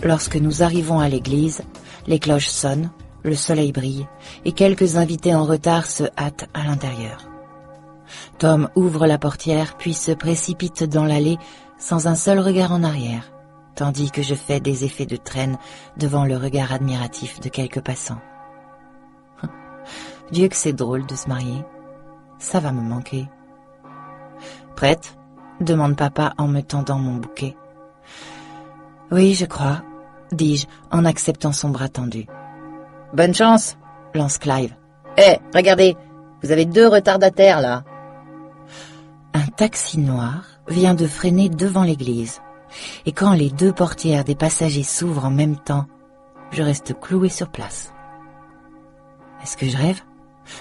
Lorsque nous arrivons à l'église, les cloches sonnent, le soleil brille, et quelques invités en retard se hâtent à l'intérieur. Tom ouvre la portière, puis se précipite dans l'allée sans un seul regard en arrière, tandis que je fais des effets de traîne devant le regard admiratif de quelques passants. Dieu que c'est drôle de se marier. Ça va me manquer. « Prête ?» demande papa en me tendant mon bouquet. « Oui, je crois, » dis-je en acceptant son bras tendu. « Bonne chance !» lance Clive. « Regardez, vous avez 2 retardataires là !» Un taxi noir vient de freiner devant l'église, et quand les 2 portières des passagers s'ouvrent en même temps, je reste cloué sur place. « Est-ce que je rêve ?»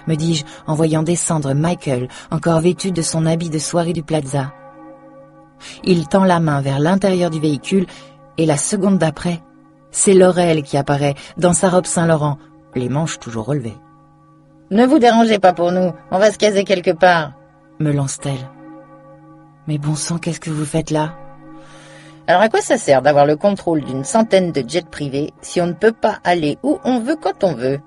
me dis-je en voyant descendre Michael, encore vêtu de son habit de soirée du Plaza. Il tend la main vers l'intérieur du véhicule, et la seconde d'après, c'est Laurel qui apparaît dans sa robe Saint-Laurent, les manches toujours relevées. « Ne vous dérangez pas pour nous, on va se caser quelque part, » me lance-t-elle. « Mais bon sang, qu'est-ce que vous faites là ?»« Alors à quoi ça sert d'avoir le contrôle d'une centaine de jets privés si on ne peut pas aller où on veut quand on veut ?»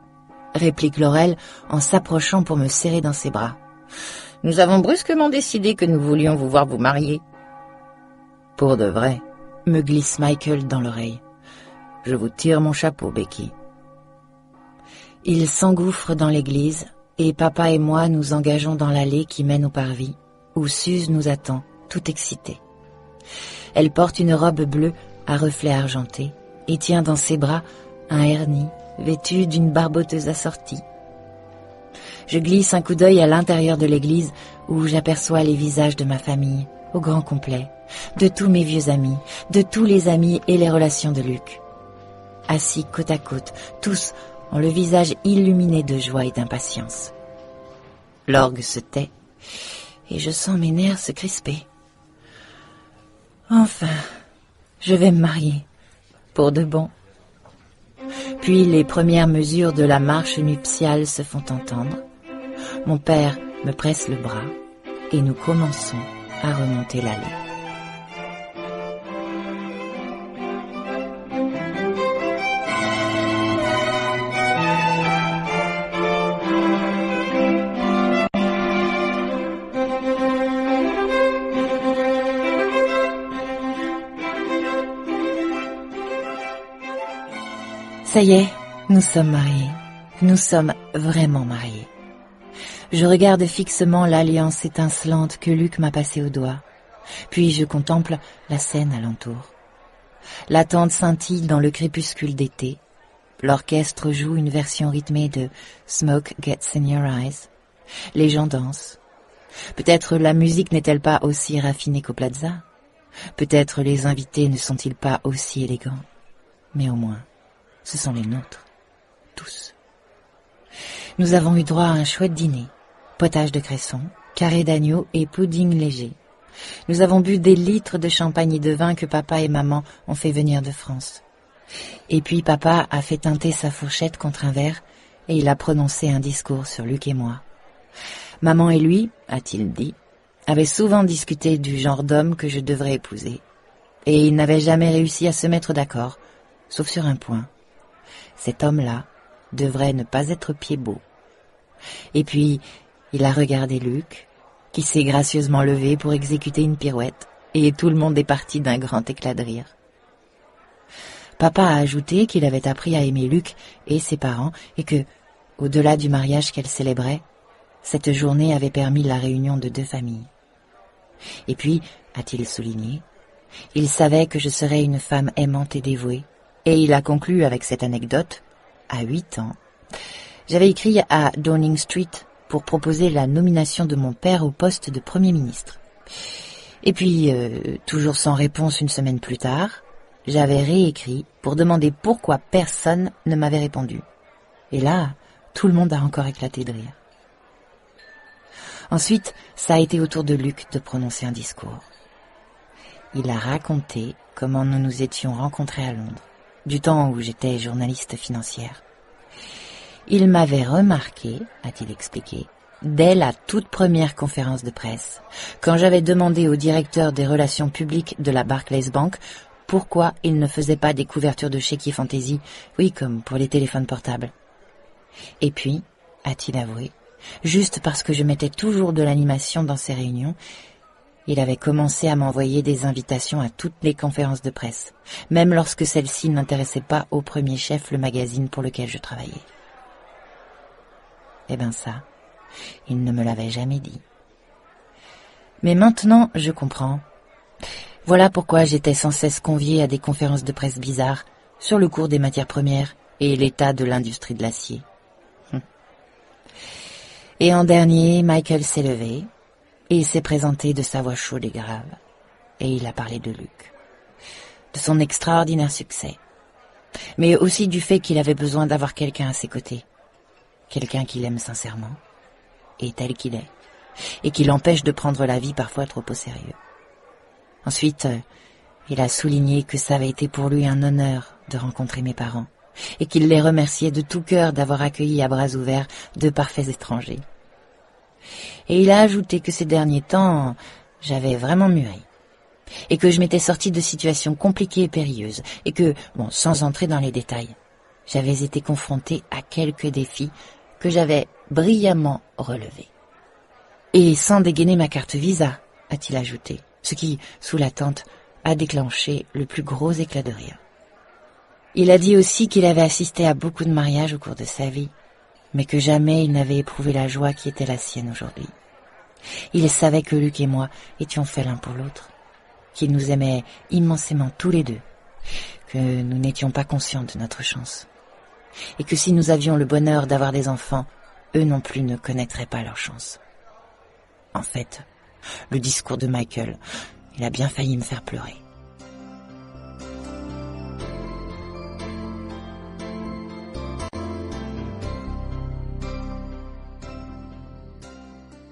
réplique Laurel en s'approchant pour me serrer dans ses bras. « Nous avons brusquement décidé que nous voulions vous voir vous marier. »« Pour de vrai ?» me glisse Michael dans l'oreille. « Je vous tire mon chapeau, Becky. » Il s'engouffre dans l'église, et papa et moi nous engageons dans l'allée qui mène au parvis, où Suze nous attend, tout excitée. Elle porte une robe bleue à reflets argentés, et tient dans ses bras un Ernie vêtu d'une barboteuse assortie. Je glisse un coup d'œil à l'intérieur de l'église, où j'aperçois les visages de ma famille, au grand complet, de tous mes vieux amis, de tous les amis et les relations de Luc. Assis côte à côte, tous ont le visage illuminé de joie et d'impatience. L'orgue se tait, et je sens mes nerfs se crisper. Enfin, je vais me marier, pour de bon. Puis les premières mesures de la marche nuptiale se font entendre. Mon père me presse le bras, et nous commençons à remonter l'allée. Ça y est, nous sommes mariés. Nous sommes vraiment mariés. Je regarde fixement l'alliance étincelante que Luc m'a passée au doigt. Puis je contemple la scène alentour. La tente scintille dans le crépuscule d'été. L'orchestre joue une version rythmée de « Smoke Gets in Your Eyes ». Les gens dansent. Peut-être la musique n'est-elle pas aussi raffinée qu'au Plaza. Peut-être les invités ne sont-ils pas aussi élégants. Mais au moins, ce sont les nôtres, tous. Nous avons eu droit à un chouette dîner, potage de cresson, carré d'agneau et pudding léger. Nous avons bu des litres de champagne et de vin que papa et maman ont fait venir de France. Et puis papa a fait teinter sa fourchette contre un verre et il a prononcé un discours sur Luc et moi. Maman et lui, a-t-il dit, avaient souvent discuté du genre d'homme que je devrais épouser. Et ils n'avaient jamais réussi à se mettre d'accord, sauf sur un point. Cet homme-là devrait ne pas être pied-beau. Et puis, il a regardé Luc, qui s'est gracieusement levé pour exécuter une pirouette, et tout le monde est parti d'un grand éclat de rire. Papa a ajouté qu'il avait appris à aimer Luc et ses parents et que, au-delà du mariage qu'elle célébrait, cette journée avait permis la réunion de 2 familles. Et puis, a-t-il souligné, il savait que je serais une femme aimante et dévouée, et il a conclu avec cette anecdote. À 8 ans, j'avais écrit à Downing Street pour proposer la nomination de mon père au poste de Premier ministre. Et puis, toujours sans réponse une semaine plus tard, j'avais réécrit pour demander pourquoi personne ne m'avait répondu. Et là, tout le monde a encore éclaté de rire. Ensuite, ça a été au tour de Luc de prononcer un discours. Il a raconté comment nous nous étions rencontrés à Londres, du temps où j'étais journaliste financière. Il m'avait remarqué, a-t-il expliqué, dès la toute première conférence de presse, quand j'avais demandé au directeur des relations publiques de la Barclays Bank pourquoi il ne faisait pas des couvertures de chéquier fantaisie, oui, comme pour les téléphones portables. Et puis, a-t-il avoué, juste parce que je mettais toujours de l'animation dans ces réunions, il avait commencé à m'envoyer des invitations à toutes les conférences de presse, même lorsque celles-ci n'intéressaient pas au premier chef le magazine pour lequel je travaillais. Eh ben ça, il ne me l'avait jamais dit. Mais maintenant, je comprends. Voilà pourquoi j'étais sans cesse conviée à des conférences de presse bizarres sur le cours des matières premières et l'état de l'industrie de l'acier. Et en dernier, Michael s'est levé et s'est présenté de sa voix chaude et grave. Et il a parlé de Luc, de son extraordinaire succès, mais aussi du fait qu'il avait besoin d'avoir quelqu'un à ses côtés, quelqu'un qu'il aime sincèrement, et tel qu'il est, et qui l'empêche de prendre la vie parfois trop au sérieux. Ensuite, il a souligné que ça avait été pour lui un honneur de rencontrer mes parents, et qu'il les remerciait de tout cœur d'avoir accueilli à bras ouverts 2 parfaits étrangers. Et il a ajouté que ces derniers temps, j'avais vraiment mûri, et que je m'étais sortie de situations compliquées et périlleuses, et que, sans entrer dans les détails, j'avais été confrontée à quelques défis que j'avais brillamment relevés. Et sans dégainer ma carte Visa, a-t-il ajouté, ce qui, sous la tente, a déclenché le plus gros éclat de rire. Il a dit aussi qu'il avait assisté à beaucoup de mariages au cours de sa vie, mais que jamais il n'avait éprouvé la joie qui était la sienne aujourd'hui. Il savait que Luc et moi étions faits l'un pour l'autre, qu'il nous aimait immensément tous les deux, que nous n'étions pas conscients de notre chance, et que si nous avions le bonheur d'avoir des enfants, eux non plus ne connaîtraient pas leur chance. En fait, le discours de Michael, il a bien failli me faire pleurer.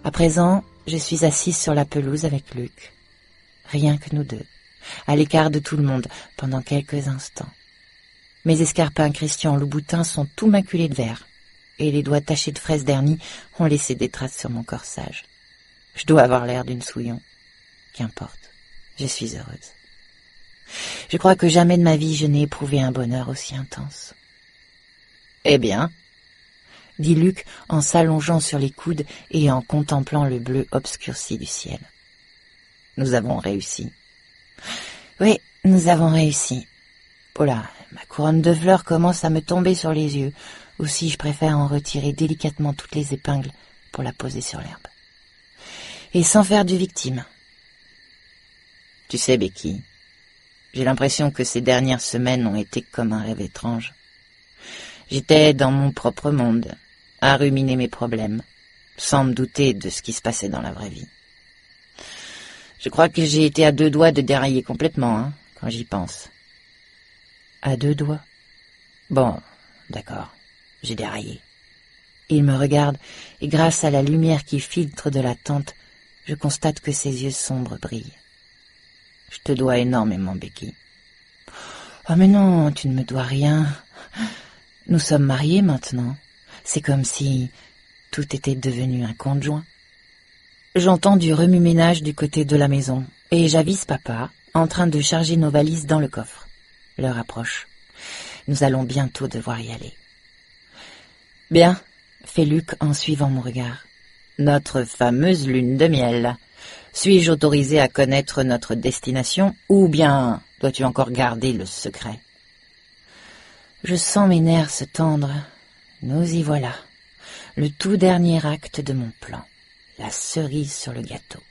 À présent, je suis assise sur la pelouse avec Luc. Rien que nous deux, à l'écart de tout le monde, pendant quelques instants. Mes escarpins Christian Louboutin sont tout maculés de vert, et les doigts tachés de fraises dernies ont laissé des traces sur mon corsage. Je dois avoir l'air d'une souillon. Qu'importe, je suis heureuse. Je crois que jamais de ma vie je n'ai éprouvé un bonheur aussi intense. Eh bien, dit Luc en s'allongeant sur les coudes et en contemplant le bleu obscurci du ciel. Nous avons réussi. Oui, nous avons réussi. Oh là, ma couronne de fleurs commence à me tomber sur les yeux. Aussi, je préfère en retirer délicatement toutes les épingles pour la poser sur l'herbe. Et sans faire de victime. Tu sais, Becky, j'ai l'impression que ces dernières semaines ont été comme un rêve étrange. J'étais dans mon propre monde, à ruminer mes problèmes, sans me douter de ce qui se passait dans la vraie vie. Je crois que j'ai été à 2 doigts de dérailler complètement, quand j'y pense. À 2 doigts? Bon, d'accord, j'ai déraillé. Il me regarde, et grâce à la lumière qui filtre de la tente, je constate que ses yeux sombres brillent. Je te dois énormément, Becky. Oh mais non, tu ne me dois rien. Nous sommes mariés maintenant. C'est comme si tout était devenu un conjoint. J'entends du remue-ménage du côté de la maison, et j'avise papa, en train de charger nos valises dans le coffre. L'heure approche. Nous allons bientôt devoir y aller. Bien, fait Luc en suivant mon regard. Notre fameuse lune de miel. Suis-je autorisé à connaître notre destination, ou bien dois-tu encore garder le secret? Je sens mes nerfs se tendre. Nous y voilà. Le tout dernier acte de mon plan. La cerise sur le gâteau.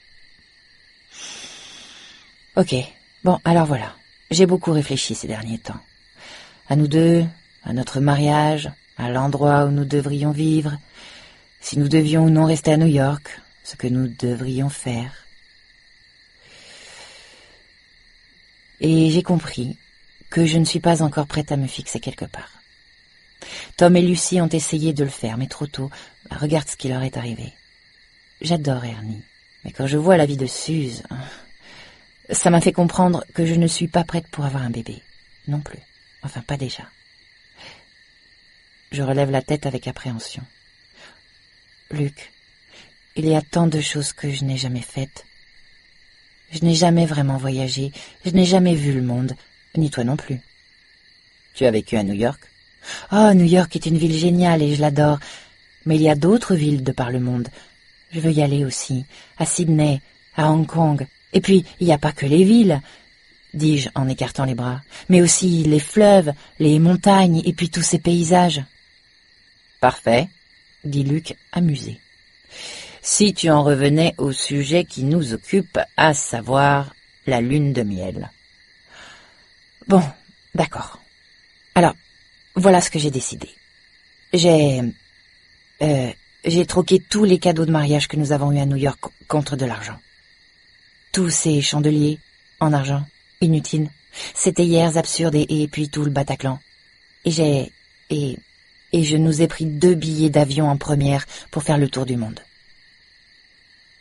Ok, bon, alors voilà. J'ai beaucoup réfléchi ces derniers temps. À nous deux, à notre mariage, à l'endroit où nous devrions vivre, si nous devions ou non rester à New York, ce que nous devrions faire. Et j'ai compris que je ne suis pas encore prête à me fixer quelque part. Tom et Lucy ont essayé de le faire, mais trop tôt. Regarde ce qui leur est arrivé. J'adore Ernie, mais quand je vois la vie de Suze, ça m'a fait comprendre que je ne suis pas prête pour avoir un bébé. Non plus. Enfin, pas déjà. Je relève la tête avec appréhension. Luc, il y a tant de choses que je n'ai jamais faites. Je n'ai jamais vraiment voyagé, je n'ai jamais vu le monde, ni toi non plus. Tu as vécu à New York? Oh, New York est une ville géniale et je l'adore, mais il y a d'autres villes de par le monde. Je veux y aller aussi, à Sydney, à Hong Kong, et puis il n'y a pas que les villes, dis-je en écartant les bras, mais aussi les fleuves, les montagnes et puis tous ces paysages. Parfait, dit Luc, amusé. Si tu en revenais au sujet qui nous occupe, à savoir la lune de miel. Bon, d'accord. Alors, voilà ce que j'ai décidé. J'ai troqué tous les cadeaux de mariage que nous avons eus à New York contre de l'argent. Tous ces chandeliers, en argent, inutiles, ces théières absurdes et puis tout le Bataclan. Et je nous ai pris 2 billets d'avion en première pour faire le tour du monde.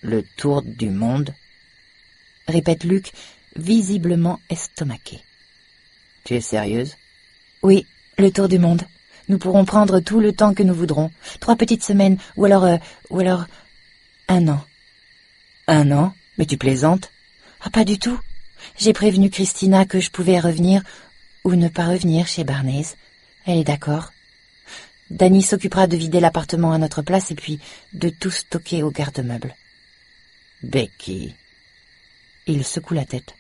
Le tour du monde? Répète Luc, visiblement estomaqué. Tu es sérieuse? Oui, le tour du monde. Nous pourrons prendre tout le temps que nous voudrons. 3 petites semaines, ou alors 1 an. 1 an? Mais tu plaisantes? Ah, pas du tout. J'ai prévenu Christina que je pouvais revenir ou ne pas revenir chez Barnes. Elle est d'accord. Danny s'occupera de vider l'appartement à notre place et puis de tout stocker au garde-meubles. Becky. Il secoue la tête.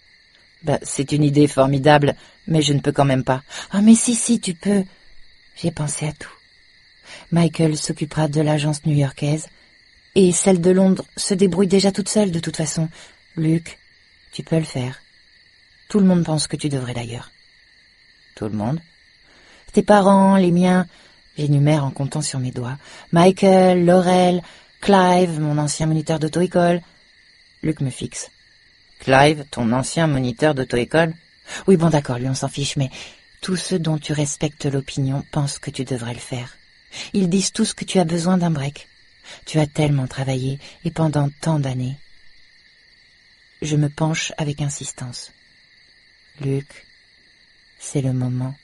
C'est une idée formidable, mais je ne peux quand même pas. Ah, mais si, tu peux. J'ai pensé à tout. Michael s'occupera de l'agence new-yorkaise, et celle de Londres se débrouille déjà toute seule de toute façon. Luc, tu peux le faire. Tout le monde pense que tu devrais d'ailleurs. Tout le monde? Tes parents, les miens, j'énumère en comptant sur mes doigts. Michael, Laurel, Clive, mon ancien moniteur d'auto-école. Luc me fixe. Clive, ton ancien moniteur d'auto-école? Oui, bon d'accord, lui on s'en fiche, mais tous ceux dont tu respectes l'opinion pensent que tu devrais le faire. Ils disent tous que tu as besoin d'un break. Tu as tellement travaillé, et pendant tant d'années. Je me penche avec insistance. Luc, c'est le moment.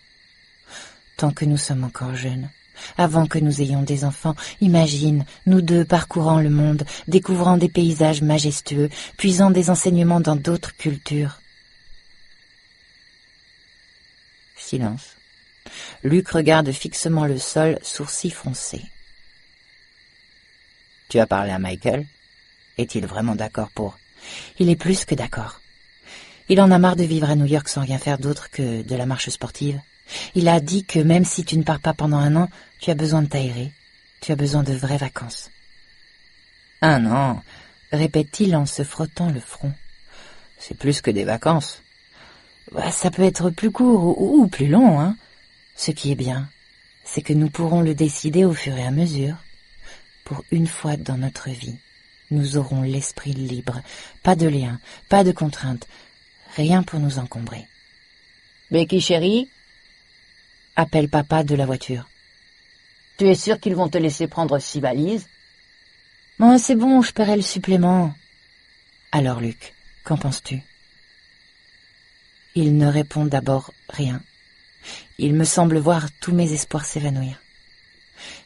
Tant que nous sommes encore jeunes, avant que nous ayons des enfants, imagine, nous deux parcourant le monde, découvrant des paysages majestueux, puisant des enseignements dans d'autres cultures. Silence. Luc regarde fixement le sol, sourcils froncés. Tu as parlé à Michael? Est-il vraiment d'accord pour... Il est plus que d'accord. Il en a marre de vivre à New York sans rien faire d'autre que de la marche sportive. Il a dit que même si tu ne pars pas pendant 1 an, tu as besoin de t'aérer. Tu as besoin de vraies vacances. 1 an, répète-t-il en se frottant le front. C'est plus que des vacances. Ça peut être plus court ou plus long, hein. Ce qui est bien, c'est que nous pourrons le décider au fur et à mesure. Pour une fois dans notre vie, nous aurons l'esprit libre, pas de liens, pas de contraintes, rien pour nous encombrer. Becky chérie, appelle papa de la voiture. Tu es sûre qu'ils vont te laisser prendre 6 valises? Bon, c'est bon, je paierai le supplément. Alors Luc, qu'en penses-tu? Il ne répond d'abord rien. Il me semble voir tous mes espoirs s'évanouir.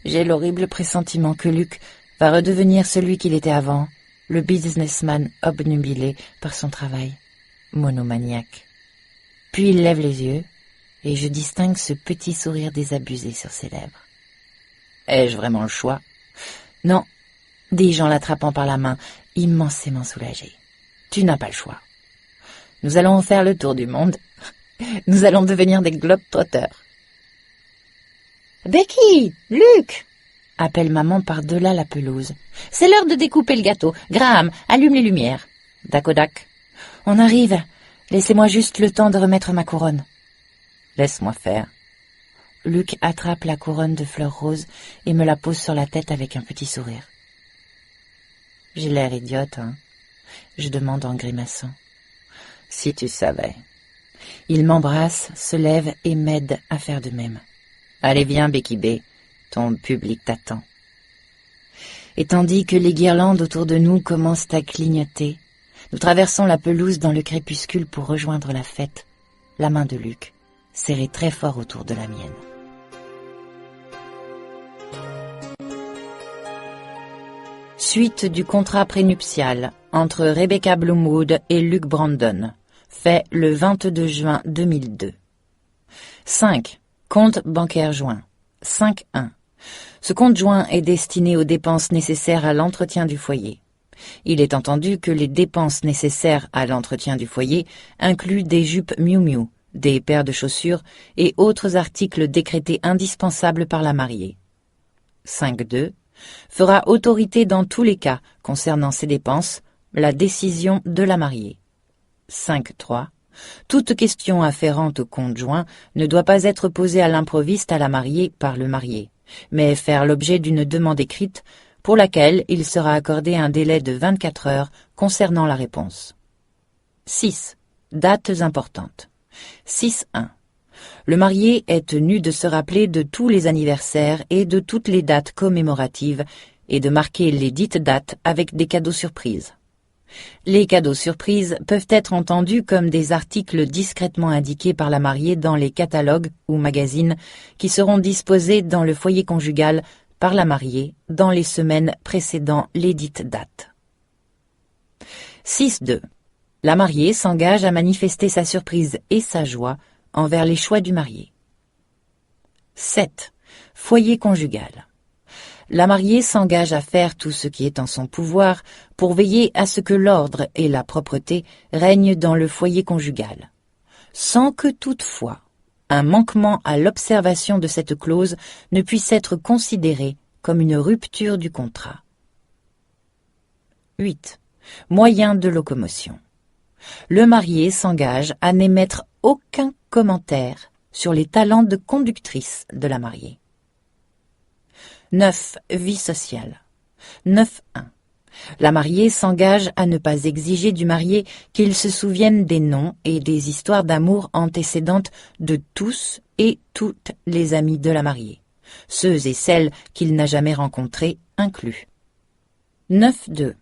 J'ai l'horrible pressentiment que Luc va redevenir celui qu'il était avant, le businessman obnubilé par son travail, monomaniaque. Puis il lève les yeux, et je distingue ce petit sourire désabusé sur ses lèvres. Ai-je vraiment le choix? Non, dis-je en l'attrapant par la main, immensément soulagé. Tu n'as pas le choix. Nous allons faire le tour du monde. Nous allons devenir des globe-trotters. Becky! Luc! Appelle maman par-delà la pelouse. C'est l'heure de découper le gâteau. Graham, allume les lumières. Dakodak. On arrive. Laissez-moi juste le temps de remettre ma couronne. Laisse-moi faire. Luc attrape la couronne de fleurs roses et me la pose sur la tête avec un petit sourire. J'ai l'air idiote, hein? Je demande en grimaçant. Si tu savais. Il m'embrasse, se lève et m'aide à faire de même. Allez, viens, Becky B. Ton public t'attend. Et tandis que les guirlandes autour de nous commencent à clignoter, nous traversons la pelouse dans le crépuscule pour rejoindre la fête, la main de Luc, serrée très fort autour de la mienne. Suite du contrat prénuptial entre Rebecca Bloomwood et Luc Brandon, fait le 22 juin 2002. 5. Compte bancaire joint. 5.1. Ce compte joint est destiné aux dépenses nécessaires à l'entretien du foyer. Il est entendu que les dépenses nécessaires à l'entretien du foyer incluent des jupes Miu Miu, des paires de chaussures et autres articles décrétés indispensables par la mariée. 5.2. Fera autorité dans tous les cas concernant ces dépenses la décision de la mariée. 5.3. Toute question afférente au compte joint ne doit pas être posée à l'improviste à la mariée par le marié, mais faire l'objet d'une demande écrite pour laquelle il sera accordé un délai de 24 heures concernant la réponse. 6. Dates importantes. 6.1. Le marié est tenu de se rappeler de tous les anniversaires et de toutes les dates commémoratives et de marquer les dites dates avec des cadeaux surprises. Les cadeaux surprises peuvent être entendus comme des articles discrètement indiqués par la mariée dans les catalogues ou magazines qui seront disposés dans le foyer conjugal par la mariée dans les semaines précédant les dites dates. 6.2. La mariée s'engage à manifester sa surprise et sa joie envers les choix du marié. 7. Foyer conjugal. La mariée s'engage à faire tout ce qui est en son pouvoir pour veiller à ce que l'ordre et la propreté règnent dans le foyer conjugal, sans que toutefois un manquement à l'observation de cette clause ne puisse être considéré comme une rupture du contrat. 8. Moyens de locomotion. Le marié s'engage à n'émettre aucun commentaire sur les talents de conductrice de la mariée. 9. Vie sociale. 9.1. La mariée s'engage à ne pas exiger du marié qu'il se souvienne des noms et des histoires d'amour antécédentes de tous et toutes les amis de la mariée, ceux et celles qu'il n'a jamais rencontrés inclus. 9.2.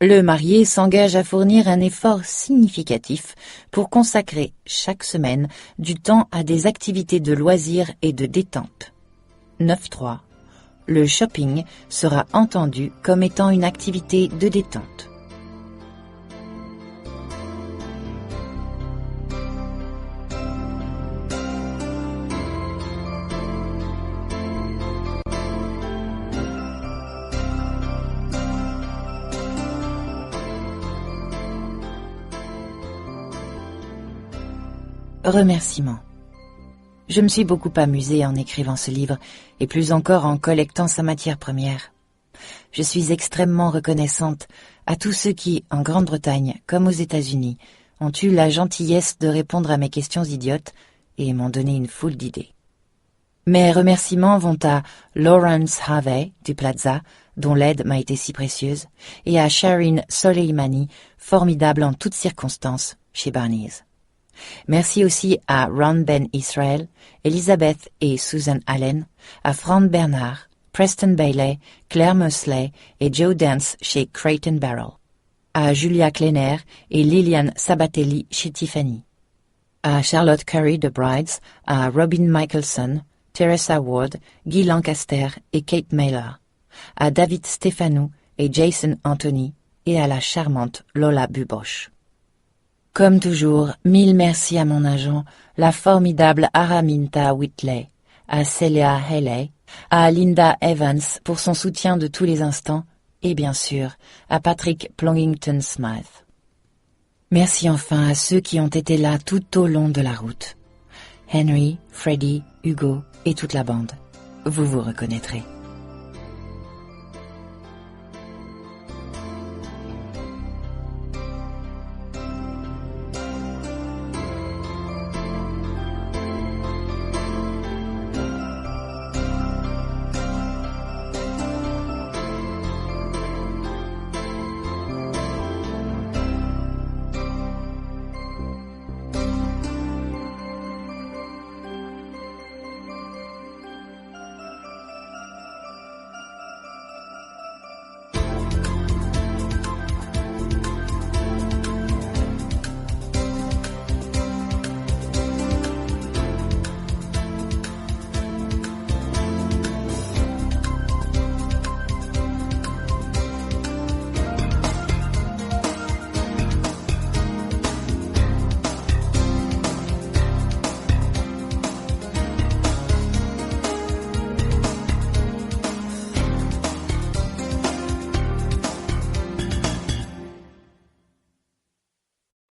Le marié s'engage à fournir un effort significatif pour consacrer chaque semaine du temps à des activités de loisirs et de détente. 9.3. Le shopping sera entendu comme étant une activité de détente. Remerciements. Je me suis beaucoup amusée en écrivant ce livre, et plus encore en collectant sa matière première. Je suis extrêmement reconnaissante à tous ceux qui, en Grande-Bretagne comme aux États-Unis, ont eu la gentillesse de répondre à mes questions idiotes et m'ont donné une foule d'idées. Mes remerciements vont à Lawrence Harvey du Plaza, dont l'aide m'a été si précieuse, et à Shireen Soleimani, formidable en toutes circonstances, chez Barney's. Merci aussi à Ron Ben Israel, Elizabeth et Susan Allen, à Fran Bernard, Preston Bailey, Claire Mosley et Joe Dance chez Crate & Barrel, à Julia Kleiner et Liliane Sabatelli chez Tiffany, à Charlotte Curry de Brides, à Robin Michelson, Teresa Ward, Guy Lancaster et Kate Mailer, à David Stéphanou et Jason Anthony et à la charmante Lola Bubosh. Comme toujours, 1000 merci à mon agent, la formidable Araminta Whitley, à Celia Haley, à Linda Evans pour son soutien de tous les instants, et bien sûr, à Patrick Plongington-Smythe. Merci enfin à ceux qui ont été là tout au long de la route. Henry, Freddie, Hugo et toute la bande. vous vous reconnaîtrez.